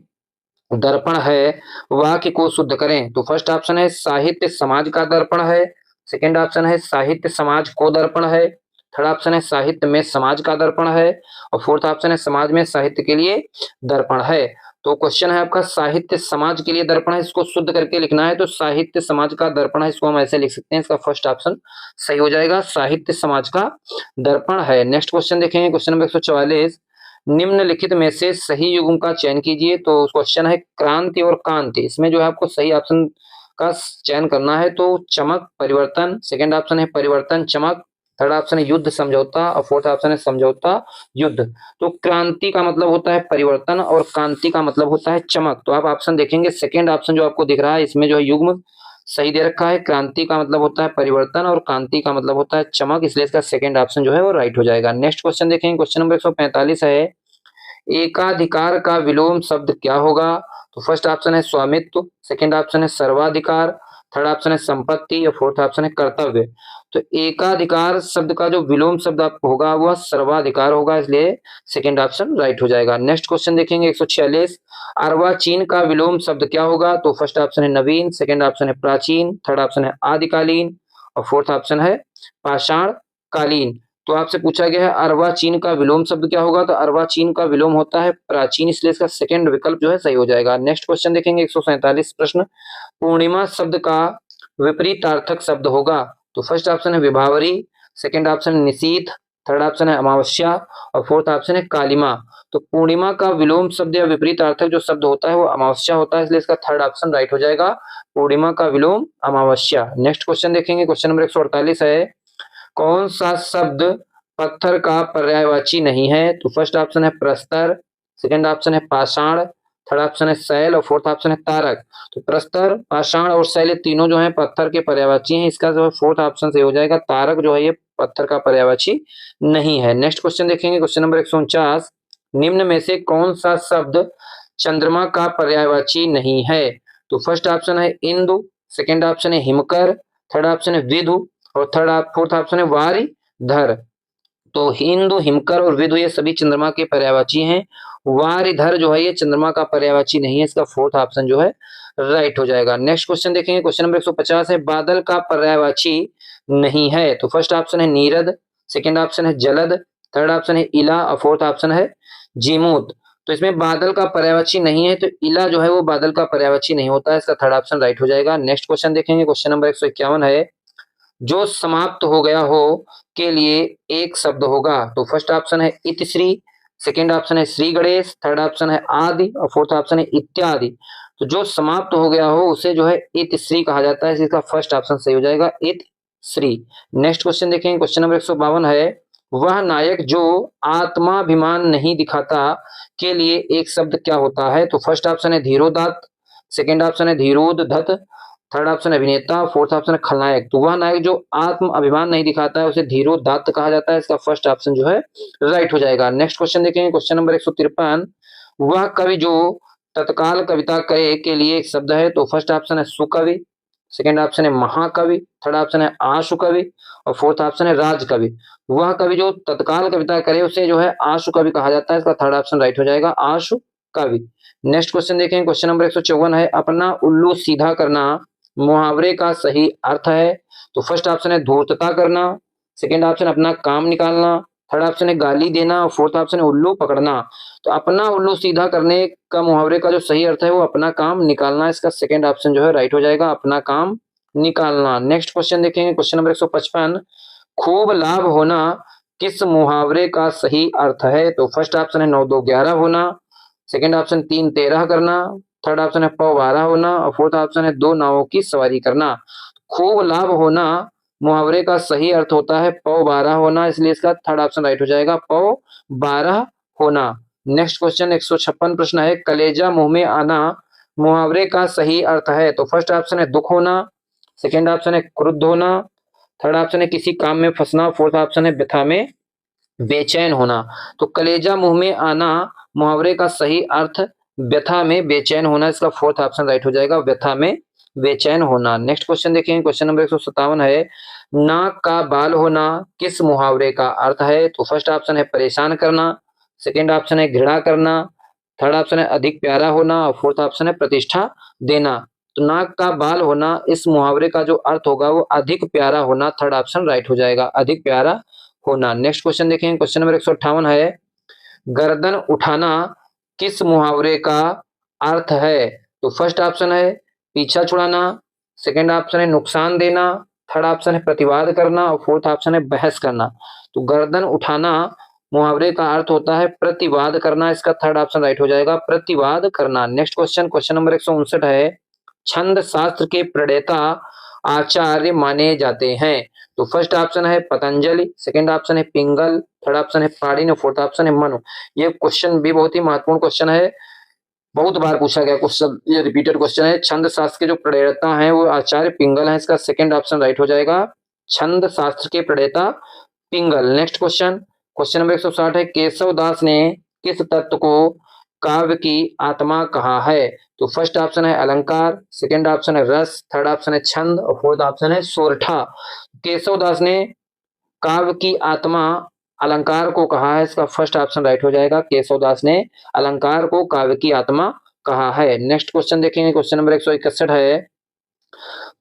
दर्पण है, वाक्य को शुद्ध करें। तो फर्स्ट ऑप्शन है साहित्य समाज का दर्पण है, सेकंड ऑप्शन है साहित्य समाज को दर्पण है, थर्ड ऑप्शन है साहित्य में समाज का दर्पण है और फोर्थ ऑप्शन है समाज में साहित्य के लिए दर्पण है। तो क्वेश्चन है आपका साहित्य समाज के लिए दर्पण है, इसको शुद्ध करके लिखना है, तो साहित्य समाज का दर्पण है, इसको हम ऐसे लिख सकते हैं, इसका फर्स्ट ऑप्शन सही हो जाएगा, साहित्य समाज का दर्पण है। नेक्स्ट क्वेश्चन देखेंगे, क्वेश्चन नंबर 144। निम्नलिखित में से सही युग्म का चयन कीजिए। तो क्वेश्चन है क्रांति और कांति, इसमें जो है आपको सही ऑप्शन का चयन करना है। तो चमक परिवर्तन, सेकंड ऑप्शन है परिवर्तन चमक, थर्ड ऑप्शन है युद्ध समझौता और फोर्थ ऑप्शन है समझौता युद्ध। तो क्रांति का मतलब होता है परिवर्तन और कांति का मतलब होता है चमक। तो आप ऑप्शन देखेंगे सेकंड ऑप्शन जो आपको दिख रहा है इसमें जो है युग्म सही दे रखा है, क्रांति का मतलब होता है परिवर्तन और कांति का मतलब होता है चमक, इसलिए इसका सेकंड ऑप्शन जो है वो राइट हो जाएगा। नेक्स्ट क्वेश्चन देखेंगे, क्वेश्चन नंबर 145 है। एकाधिकार का विलोम शब्द क्या होगा? तो फर्स्ट ऑप्शन है स्वामित्व, सेकंड ऑप्शन है सर्वाधिकार, थर्ड ऑप्शन है संपत्ति और फोर्थ ऑप्शन है कर्तव्य। तो एकाधिकार शब्द का जो विलोम शब्द आपको होगा वह सर्वाधिकार होगा, इसलिए सेकंड ऑप्शन राइट हो जाएगा। नेक्स्ट क्वेश्चन देखेंगे 146। अर्वाचीन का विलोम शब्द क्या होगा? तो फर्स्ट ऑप्शन है नवीन, सेकंड ऑप्शन है प्राचीन, थर्ड ऑप्शन है आदिकालीन और फोर्थ ऑप्शन है पाषाण कालीन। तो आपसे पूछा गया है अर्वाचीन का विलोम शब्द क्या होगा? तो अर्वाचीन का विलोम होता है प्राचीन, इसलिए इसका सेकंड विकल्प जो है सही हो जाएगा। नेक्स्ट क्वेश्चन देखेंगे 147 प्रश्न। पूर्णिमा शब्द का विपरीतार्थक शब्द होगा। तो फर्स्ट ऑप्शन है विभावरी, सेकंड ऑप्शन है निशीथ, थर्ड ऑप्शन है अमावस्या और फोर्थ ऑप्शन है कालिमा। तो पूर्णिमा का विलोम शब्द या विपरीतार्थक जो शब्द होता है वो अमावस्या होता है, इसलिए इसका थर्ड ऑप्शन राइट हो जाएगा, पूर्णिमा का विलोम अमावस्या। नेक्स्ट क्वेश्चन देखेंगे, क्वेश्चन नंबर 148 है। कौन सा शब्द पत्थर का पर्यायवाची नहीं है? तो फर्स्ट ऑप्शन है प्रस्तर, सेकंड ऑप्शन है पाषाण, थर्ड ऑप्शन है शैल और फोर्थ ऑप्शन है तारक। तो प्रस्तर, पाषाण और शैल ये तीनों जो है पत्थर के पर्यायवाची हैं। इसका जो है फोर्थ ऑप्शन से हो जाएगा। तारक जो है ये पत्थर का पर्यायवाची नहीं है। नेक्स्ट क्वेश्चन देखेंगे, क्वेश्चन नंबर 149, निम्न में से कौन सा शब्द चंद्रमा का पर्यायवाची नहीं है? तो फर्स्ट ऑप्शन है इंदु, सेकेंड ऑप्शन है हिमकर, थर्ड ऑप्शन है विधु और फोर्थ ऑप्शन है वारिधर। तो हिंदू, हिमकर और विदु ये सभी चंद्रमा के पर्यायवाची हैं। वारिधर जो है ये चंद्रमा का पर्यायवाची नहीं है। इसका फोर्थ ऑप्शन जो है राइट हो जाएगा। नेक्स्ट क्वेश्चन देखेंगे, क्वेश्चन नंबर 150 है, बादल का पर्यायवाची नहीं है? तो फर्स्ट ऑप्शन है नीरद, सेकेंड ऑप्शन है जलद, थर्ड ऑप्शन है इला और फोर्थ ऑप्शन है जीमूत। तो इसमें बादल का पर्यायवाची नहीं है, तो इला जो है वो बादल का पर्यायवाची नहीं होता है। इसका थर्ड ऑप्शन राइट हो जाएगा। नेक्स्ट क्वेश्चन देखेंगे, क्वेश्चन नंबर 151 है, जो समाप्त हो गया हो के लिए एक शब्द होगा? तो फर्स्ट ऑप्शन है इतिश्री, सेकेंड ऑप्शन है श्री गणेश, थर्ड ऑप्शन है आदि और फोर्थ ऑप्शन है इत्यादि। तो जो समाप्त हो गया हो उसे जो है इतिश्री कहा जाता है। इसका फर्स्ट ऑप्शन सही हो जाएगा, इतिश्री। नेक्स्ट क्वेश्चन देखेंगे, क्वेश्चन नंबर 152 है, वह नायक जो आत्माभिमान नहीं दिखाता के लिए एक शब्द क्या होता है? तो फर्स्ट ऑप्शन है धीरोदात्त, सेकेंड ऑप्शन है धीरोदत्त, थर्ड ऑप्शन अभिनेता, फोर्थ ऑप्शन है खलनायक। तो वह नायक जो आत्म अभिमान नहीं दिखाता है उसे धीरोदात्त कहा जाता है। इसका फर्स्ट ऑप्शन जो है राइट हो जाएगा। नेक्स्ट क्वेश्चन देखेंगे, क्वेश्चन नंबर 153, वह कवि जो तत्काल कविता करे के लिए एक शब्द है? तो फर्स्ट ऑप्शन है सुकवि, सेकेंड ऑप्शन है महाकवि, थर्ड ऑप्शन है आशु कवि और फोर्थ ऑप्शन है राजकवि। वह कवि जो तत्काल कविता करे उसे जो है आशु कवि कहा जाता है। इसका थर्ड ऑप्शन राइट हो जाएगा, आशु कवि। नेक्स्ट क्वेश्चन देखेंगे, क्वेश्चन नंबर 154 है, अपना उल्लू सीधा करना मुहावरे का सही अर्थ है? तो फर्स्ट ऑप्शन है धूर्तता करना, सेकेंड ऑप्शन अपना काम निकालना, थर्ड ऑप्शन है गाली देना और फोर्थ ऑप्शन है उल्लू पकड़ना। तो अपना उल्लू सीधा करने का मुहावरे का जो सही अर्थ है वो अपना काम निकालना। इसका सेकेंड ऑप्शन जो है राइट हो जाएगा, अपना काम निकालना। नेक्स्ट क्वेश्चन देखेंगे, क्वेश्चन नंबर 155, खूब लाभ होना किस मुहावरे का सही अर्थ है? तो फर्स्ट ऑप्शन है 9 2 11 होना, सेकेंड ऑप्शन 3 13 करना, थर्ड ऑप्शन है पौ 12 होना और फोर्थ ऑप्शन है 2 नावों की सवारी करना। खूब लाभ होना मुहावरे का सही अर्थ होता है पौ 12 होना, इसलिए इसका थर्ड ऑप्शन राइट हो जाएगा, पौ 12 होना। नेक्स्ट क्वेश्चन 156 प्रश्न है, कलेजा मुंह में आना मुहावरे का सही अर्थ है? तो फर्स्ट ऑप्शन है दुख होना, सेकेंड ऑप्शन है क्रुद्ध होना, थर्ड ऑप्शन है किसी काम में फंसना, फोर्थ ऑप्शन है व्यथा में बेचैन होना। तो कलेजा मुंह में आना मुहावरे का सही अर्थ व्यथा में बेचैन होना। इसका फोर्थ ऑप्शन राइट हो जाएगा, व्यथा में बेचैन होना। नेक्स्ट क्वेश्चन देखेंगे, क्वेश्चन नंबर 157 है, नाक का बाल होना किस मुहावरे का अर्थ है? तो फर्स्ट ऑप्शन है परेशान करना, सेकेंड ऑप्शन है घृणा करना, थर्ड ऑप्शन है अधिक प्यारा होना और फोर्थ ऑप्शन है प्रतिष्ठा देना। तो नाक का बाल होना इस मुहावरे का जो अर्थ होगा वो अधिक प्यारा होना, थर्ड ऑप्शन राइट हो जाएगा, अधिक प्यारा होना। नेक्स्ट क्वेश्चन देखेंगे, क्वेश्चन नंबर 158 है, गर्दन उठाना किस मुहावरे का अर्थ है? तो फर्स्ट ऑप्शन है पीछा छुड़ाना, सेकेंड ऑप्शन है नुकसान देना, थर्ड ऑप्शन है प्रतिवाद करना और फोर्थ ऑप्शन है बहस करना। तो गर्दन उठाना मुहावरे का अर्थ होता है प्रतिवाद करना। इसका थर्ड ऑप्शन राइट हो जाएगा, प्रतिवाद करना। नेक्स्ट क्वेश्चन, क्वेश्चन नंबर 159 है, छंद शास्त्र के प्रणेता आचार्य माने जाते हैं? तो फर्स्ट ऑप्शन है पतंजलि, सेकेंड ऑप्शन है पिंगल, थर्ड ऑप्शन है पाणिनि और फोर्थ ऑप्शन है मनु। ये क्वेश्चन भी बहुत ही महत्वपूर्ण क्वेश्चन है, बहुत बार पूछा गया क्वेश्चन, ये रिपीटेड क्वेश्चन है। छंद शास्त्र के जो प्रणेता हैं वो आचार्य पिंगल हैं। इसका सेकेंड ऑप्शन राइट हो जाएगा, छंद शास्त्र के प्रणेता पिंगल। नेक्स्ट क्वेश्चन, क्वेश्चन नंबर 160 है, केशव दास ने किस तत्व को काव्य की आत्मा कहा है? तो फर्स्ट ऑप्शन है अलंकार, सेकेंड ऑप्शन है रस, थर्ड ऑप्शन है छंद और फोर्थ ऑप्शन है सोरठा। केशव दास ने काव्य की आत्मा अलंकार को कहा है। इसका फर्स्ट ऑप्शन राइट हो जाएगा, केशव दास ने अलंकार को काव्य की आत्मा कहा है। नेक्स्ट क्वेश्चन देखेंगे, क्वेश्चन नंबर 161 है,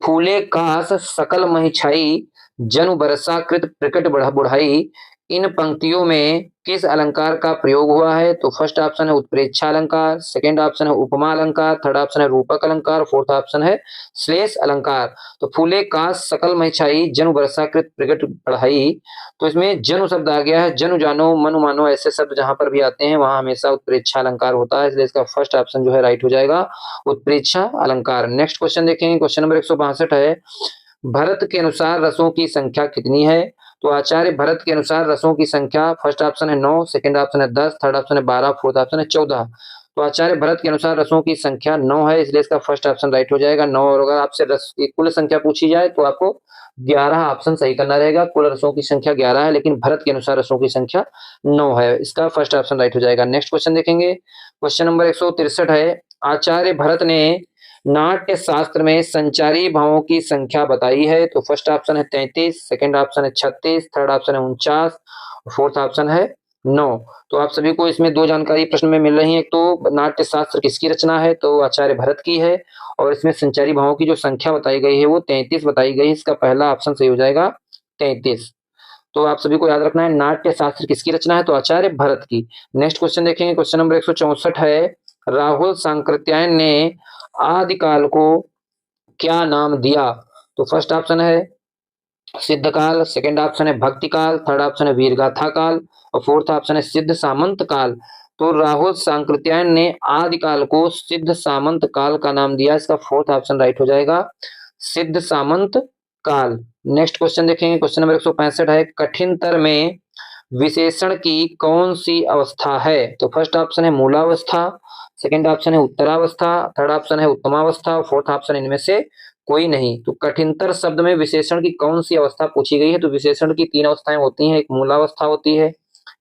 फूले कास सकल मही छाई जनु बरसा कृत प्रकट बुढ़ाई, इन पंक्तियों में किस अलंकार का प्रयोग हुआ है? तो फर्स्ट ऑप्शन है उत्प्रेक्षा अलंकार, सेकेंड ऑप्शन है उपमा अलंकार, थर्ड ऑप्शन है रूपक अलंकार, फोर्थ ऑप्शन है श्लेष अलंकार। तो फूले कास सकल मही छाई जनु बरसा कृत प्रकट बढ़ाई, तो इसमें जनु शब्द आ गया है, जनु जानो मनु मानो ऐसे शब्द जहां पर भी आते हैं वहां हमेशा उत्प्रेक्षा अलंकार होता है, इसलिए इसका फर्स्ट ऑप्शन जो है राइट हो जाएगा, उत्प्रेक्षा अलंकार। नेक्स्ट क्वेश्चन देखेंगे, क्वेश्चन नंबर 162 है, भरत के अनुसार रसों की संख्या कितनी है? तो आचार्य भरत के अनुसार रसों की संख्या फर्स्ट ऑप्शन है 9, सेकंड ऑप्शन है 10, थर्ड ऑप्शन है 12, फोर्थ ऑप्शन है 14। तो आचार्य भरत के अनुसार रसों की संख्या 9 है, इसलिए इसका फर्स्ट ऑप्शन राइट हो जाएगा 9। और अगर आपसे रस की कुल संख्या पूछी जाए तो आपको 11 ऑप्शन सही करना रहेगा। कुल रसों की संख्या 11 है, लेकिन भरत के अनुसार रसों की संख्या 9 है, इसका फर्स्ट ऑप्शन राइट हो जाएगा। नेक्स्ट क्वेश्चन देखेंगे, क्वेश्चन नंबर 163 है, आचार्य भरत ने नाट्य शास्त्र में संचारी भावों की संख्या बताई है। तो फर्स्ट ऑप्शन है 33, सेकंड ऑप्शन है 36, थर्ड ऑप्शन है 49, फोर्थ ऑप्शन है 9। तो आप सभी को इसमें दो जानकारी प्रश्न में मिल रही है। एक तो नाट्य शास्त्र किसकी रचना है, तो आचार्य भरत की है, और इसमें संचारी भावों की जो संख्या बताई गई है वो 33 बताई गई है, इसका पहला ऑप्शन सही हो जाएगा 33। तो आप सभी को याद रखना है नाट्य शास्त्र किसकी रचना है, तो आचार्य भरत की। नेक्स्ट क्वेश्चन देखेंगे, क्वेश्चन नंबर 164 है, राहुल सांकृत्यायन ने आदिकाल को क्या नाम दिया। तो फर्स्ट ऑप्शन है सिद्धकाल, सेकंड ऑप्शन है भक्ति काल, थर्ड ऑप्शन है वीरगाथा काल, और फोर्थ ऑप्शन है सिद्ध सामंत काल। तो राहुल सांकृत्यायन ने आदिकाल को सिद्ध सामंत काल का नाम दिया, इसका फोर्थ ऑप्शन राइट हो जाएगा सिद्ध सामंत काल। नेक्स्ट क्वेश्चन देखेंगे, क्वेश्चन नंबर 165 है, कठिनतर में विशेषण की कौन सी अवस्था है। तो फर्स्ट ऑप्शन है मूलावस्था, सेकंड ऑप्शन है उत्तरावस्था, थर्ड ऑप्शन है उत्तमावस्था, और फोर्थ ऑप्शन इनमें से कोई नहीं। तो कठिनतर शब्द में विशेषण की कौन सी अवस्था पूछी गई है, तो विशेषण की 3 अवस्थाएं होती हैं, एक मूलावस्था होती है,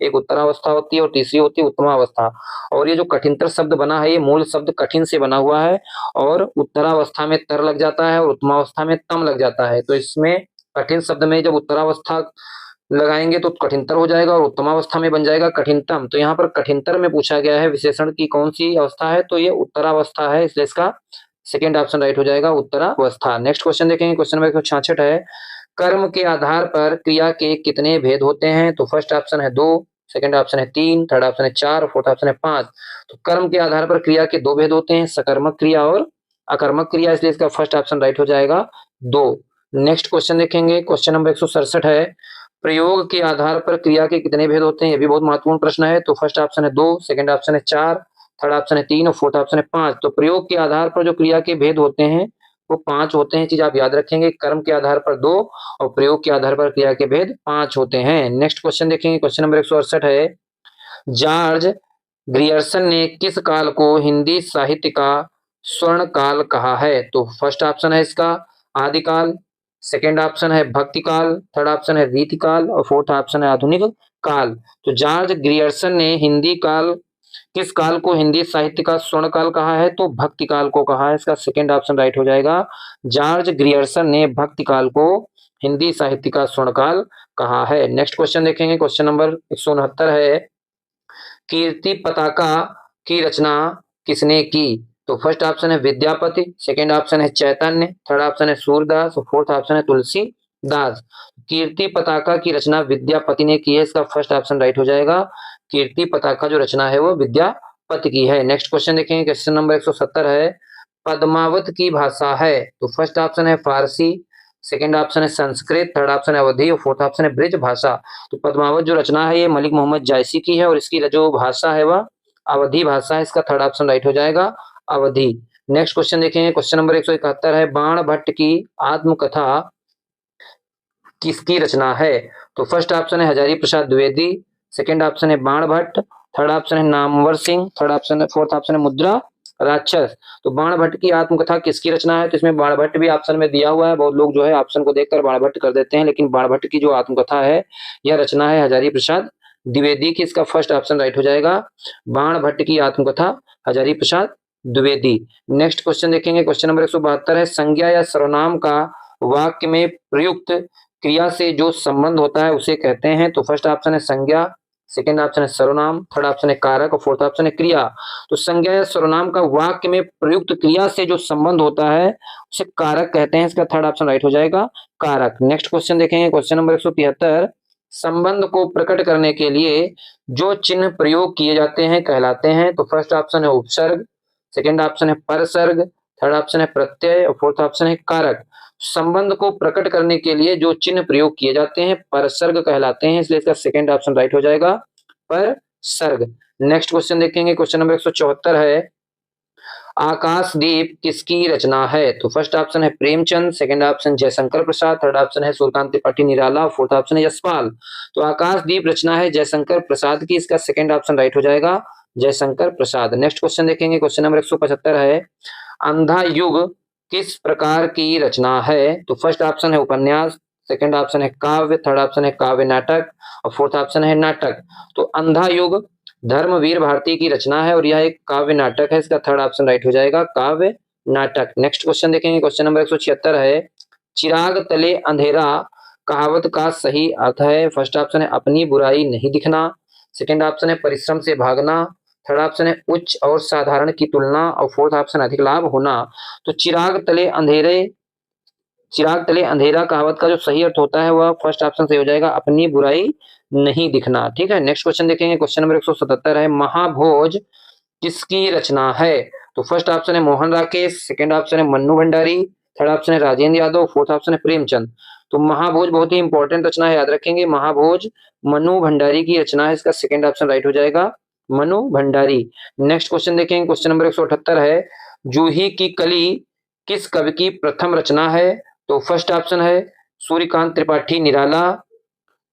एक उत्तरावस्था होती है, और तीसरी होती है उत्तमावस्था। और ये जो कठिनतर शब्द बना है ये मूल शब्द कठिन से बना हुआ है, और उत्तरावस्था में तर लग जाता है और उत्तमावस्था में तम लग जाता है। तो इसमें कठिन शब्द में जब उत्तरावस्था लगाएंगे तो कठिनतर हो जाएगा, और उत्तमावस्था में बन जाएगा कठिनतम। तो यहाँ पर कठिनतर में पूछा गया है विशेषण की कौन सी अवस्था है, तो ये उत्तरावस्था है, इसलिए इसका सेकेंड ऑप्शन राइट हो जाएगा उत्तरावस्था। नेक्स्ट क्वेश्चन देखेंगे, क्वेश्चन नंबर 166 है, कर्म के आधार पर क्रिया के कितने भेद होते हैं। तो फर्स्ट ऑप्शन है 2, सेकंड ऑप्शन है 3, थर्ड ऑप्शन है 4, फोर्थ ऑप्शन है 5। तो कर्म के आधार पर क्रिया के 2 भेद होते हैं, सकर्मक क्रिया और अकर्मक क्रिया, इसलिए इसका फर्स्ट ऑप्शन राइट हो जाएगा 2। नेक्स्ट क्वेश्चन देखेंगे, क्वेश्चन नंबर 167 है, प्रयोग के आधार पर क्रिया के कितने भेद होते हैं, ये भी बहुत महत्वपूर्ण प्रश्न है। तो फर्स्ट ऑप्शन है 2, सेकंड ऑप्शन है 4, थर्ड ऑप्शन है 3, और फोर्थ ऑप्शन है 5। तो प्रयोग के आधार पर जो क्रिया के भेद होते हैं वो 5 होते हैं, चीज आप याद रखेंगे, कर्म के आधार पर 2 और प्रयोग के आधार पर क्रिया के भेद 5 होते हैं। नेक्स्ट क्वेश्चन देखेंगे, क्वेश्चन नंबर 168 है, जॉर्ज ग्रियर्सन ने किस काल को हिंदी साहित्य का स्वर्ण काल कहा है। तो फर्स्ट ऑप्शन है इसका आदिकाल, सेकेंड ऑप्शन है भक्ति काल, थर्ड ऑप्शन है रीतिकाल, और फोर्थ ऑप्शन है आधुनिक काल। तो जॉर्ज ग्रियर्सन ने हिंदी काल किस काल को हिंदी साहित्य का स्वर्ण काल कहा है, तो भक्ति काल को कहा है, इसका सेकेंड ऑप्शन राइट हो जाएगा। जॉर्ज ग्रियर्सन ने भक्ति काल को हिंदी साहित्य का स्वर्ण काल कहा है। नेक्स्ट क्वेश्चन देखेंगे, क्वेश्चन नंबर 169 है, कीर्ति पताका की रचना किसने की। तो फर्स्ट ऑप्शन है विद्यापति, सेकंड ऑप्शन है चैतन्य, थर्ड ऑप्शन है सूरदास, फोर्थ ऑप्शन है तुलसीदास। कीर्ति पताका की रचना विद्यापति ने की है, इसका फर्स्ट ऑप्शन राइट हो जाएगा। कीर्ति पताका जो रचना है वो विद्यापति की है। नेक्स्ट क्वेश्चन देखेंगे, क्वेश्चन नंबर 170 है, पद्मावत की भाषा है। तो फर्स्ट ऑप्शन है फारसी, सेकंड ऑप्शन है संस्कृत, थर्ड ऑप्शन है अवधी, और फोर्थ ऑप्शन है ब्रिज भाषा। तो पद्मावत जो रचना है ये मलिक मोहम्मद जायसी की है, और इसकी जो भाषा है वह अवधी भाषा है, इसका थर्ड ऑप्शन राइट हो जाएगा अवधि। नेक्स्ट क्वेश्चन देखेंगे, क्वेश्चन नंबर 171 है, बाण भट्ट की आत्मकथा किसकी रचना है। तो फर्स्ट ऑप्शन है हजारी प्रसाद द्विवेदी, सेकंड ऑप्शन है बाण भट्ट, थर्ड ऑप्शन है नामवर सिंह, थर्ड ऑप्शन है फोर्थ ऑप्शन है मुद्रा राक्षस। तो बाण भट्ट की आत्मकथा किसकी रचना है, तो इसमें बाण भट्ट भी ऑप्शन में दिया हुआ है, बहुत लोग जो है ऑप्शन को देखकर बाण भट्ट कर देते हैं, लेकिन बाण भट्ट की जो आत्मकथा है यह रचना है हजारी प्रसाद द्विवेदी की, इसका फर्स्ट ऑप्शन राइट हो जाएगा। बाण भट्ट की आत्मकथा हजारी प्रसाद द्विवेदी। नेक्स्ट क्वेश्चन देखेंगे, क्वेश्चन नंबर 172 है, संज्ञा या सर्वनाम का वाक्य में प्रयुक्त क्रिया से जो संबंध होता है उसे कहते हैं। तो फर्स्ट ऑप्शन है संज्ञा, सेकंड ऑप्शन है सर्वनाम, थर्ड ऑप्शन है कारक, और फोर्थ ऑप्शन है क्रिया। तो संज्ञा या सर्वनाम का वाक्य में प्रयुक्त क्रिया से जो संबंध होता है उसे कारक कहते हैं, इसका थर्ड ऑप्शन राइट हो जाएगा कारक। नेक्स्ट क्वेश्चन देखेंगे, क्वेश्चन नंबर 173, संबंध को प्रकट करने के लिए जो चिन्ह प्रयोग किए जाते हैं कहलाते हैं। तो फर्स्ट ऑप्शन है उपसर्ग, सेकंड ऑप्शन है परसर्ग, थर्ड ऑप्शन है प्रत्यय, और फोर्थ ऑप्शन है कारक। संबंध को प्रकट करने के लिए जो चिन्ह प्रयोग किए जाते हैं परसर्ग कहलाते हैं, इसलिए इसका सेकंड ऑप्शन राइट हो जाएगा परसर्ग। नेक्स्ट क्वेश्चन देखेंगे, क्वेश्चन नंबर 174 है, आकाशदीप किसकी रचना है। तो फर्स्ट ऑप्शन है प्रेमचंद, सेकंड ऑप्शन जयशंकर प्रसाद, थर्ड ऑप्शन है सुल्तान त्रिपाठी निराला, फोर्थ ऑप्शन है यशपाल। तो आकाशदीप रचना है जयशंकर प्रसाद की, इसका सेकंड ऑप्शन राइट हो जाएगा जयशंकर प्रसाद। नेक्स्ट क्वेश्चन देखेंगे, क्वेश्चन नंबर 175 है, अंधा युग किस प्रकार की रचना है? तो फर्स्ट ऑप्शन है उपन्यास, सेकंड ऑप्शन है काव्य, थर्ड ऑप्शन है काव्य नाटक और फोर्थ ऑप्शन है नाटक। तो अंधा युग धर्मवीर भारती की रचना है और यह एक काव्य नाटक है, इसका थर्ड ऑप्शन राइट हो जाएगा, काव्य नाटक। नेक्स्ट क्वेश्चन देखेंगे, क्वेश्चन नंबर 176 है, चिराग तले अंधेरा कहावत का सही अर्थ है? फर्स्ट ऑप्शन है अपनी बुराई नहीं दिखना, सेकंड ऑप्शन है परिश्रम से भागना, थर्ड ऑप्शन है उच्च और साधारण की तुलना और फोर्थ ऑप्शन अधिक लाभ होना। तो चिराग तले अंधेरा कहावत का जो सही अर्थ होता है वह फर्स्ट ऑप्शन से हो जाएगा, अपनी बुराई नहीं दिखना। ठीक है, नेक्स्ट क्वेश्चन देखेंगे, क्वेश्चन नंबर 177 है, महाभोज किसकी रचना है? तो फर्स्ट ऑप्शन है मोहन राकेश, सेकंड ऑप्शन है मन्नू भंडारी, थर्ड ऑप्शन है राजेंद्र यादव, फोर्थ ऑप्शन है प्रेमचंद। तो महाभोज बहुत ही इंपॉर्टेंट रचना है, याद रखेंगे, महाभोज मनु भंडारी की रचना है, इसका सेकंड ऑप्शन राइट हो जाएगा, मनु भंडारी। नेक्स्ट क्वेश्चन देखेंगे, क्वेश्चन नंबर 178 है, जूही की कली किस कवि की प्रथम रचना है? तो फर्स्ट ऑप्शन है सूर्यकांत त्रिपाठी निराला,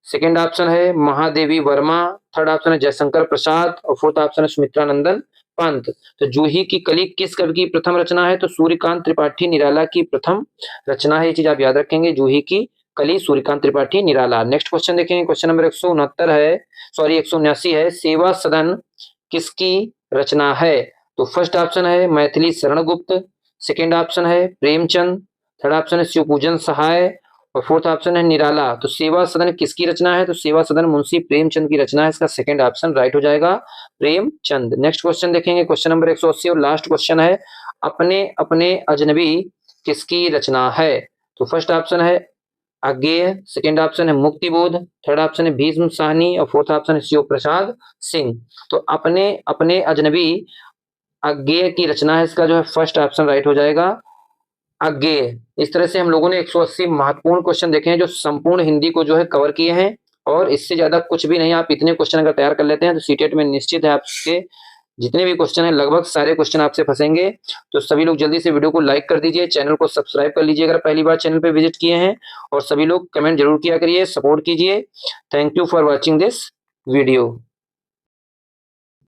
सेकंड ऑप्शन है महादेवी वर्मा, थर्ड ऑप्शन है जयशंकर प्रसाद और फोर्थ ऑप्शन है सुमित्रा नंदन पंत। तो जूही की कली किस कवि की प्रथम रचना है? तो सूर्यकांत त्रिपाठी निराला की प्रथम रचना है, ये चीज आप याद रखेंगे, जूही की कली सूर्यकांत त्रिपाठी निराला। नेक्स्ट क्वेश्चन देखेंगे, क्वेश्चन नंबर 169 है, सॉरी 179 है, सेवा सदन किसकी रचना है? तो फर्स्ट ऑप्शन है मैथिली शरण गुप्त, सेकेंड ऑप्शन है प्रेमचंद, थर्ड ऑप्शन है शिवपूजन सहाय और फोर्थ ऑप्शन है निराला। तो सेवा सदन किसकी रचना है? तो सेवा सदन मुंशी प्रेमचंद की रचना है, इसका सेकंड ऑप्शन राइट हो जाएगा, प्रेमचंद। नेक्स्ट क्वेश्चन देखेंगे, क्वेश्चन नंबर 180 और लास्ट क्वेश्चन है, अपने अपने अजनबी किसकी रचना है? तो फर्स्ट ऑप्शन है अज्ञेय, सेकंड ऑप्शन है मुक्तिबोध, थर्ड ऑप्शन है भीष्म साहनी और फोर्थ ऑप्शन है शिव प्रसाद सिंह। तो अपने अपने अजनबी अज्ञेय की रचना है, इसका जो है फर्स्ट ऑप्शन राइट हो जाएगा, अज्ञेय। इस तरह से हम लोगों ने 180 महत्वपूर्ण क्वेश्चन देखे हैं जो संपूर्ण हिंदी को जो है कवर किए हैं और इससे ज्यादा कुछ भी नहीं। आप इतने क्वेश्चन अगर तैयार कर लेते हैं तो सीटेट में निश्चित है आपके जितने भी क्वेश्चन हैं लगभग सारे क्वेश्चन आपसे फंसेंगे। तो सभी लोग जल्दी से वीडियो को लाइक कर दीजिए, चैनल को सब्सक्राइब कर लीजिए अगर पहली बार चैनल पे विजिट किए हैं, और सभी लोग कमेंट जरूर किया करिए, सपोर्ट कीजिए। Thank you for watching this video.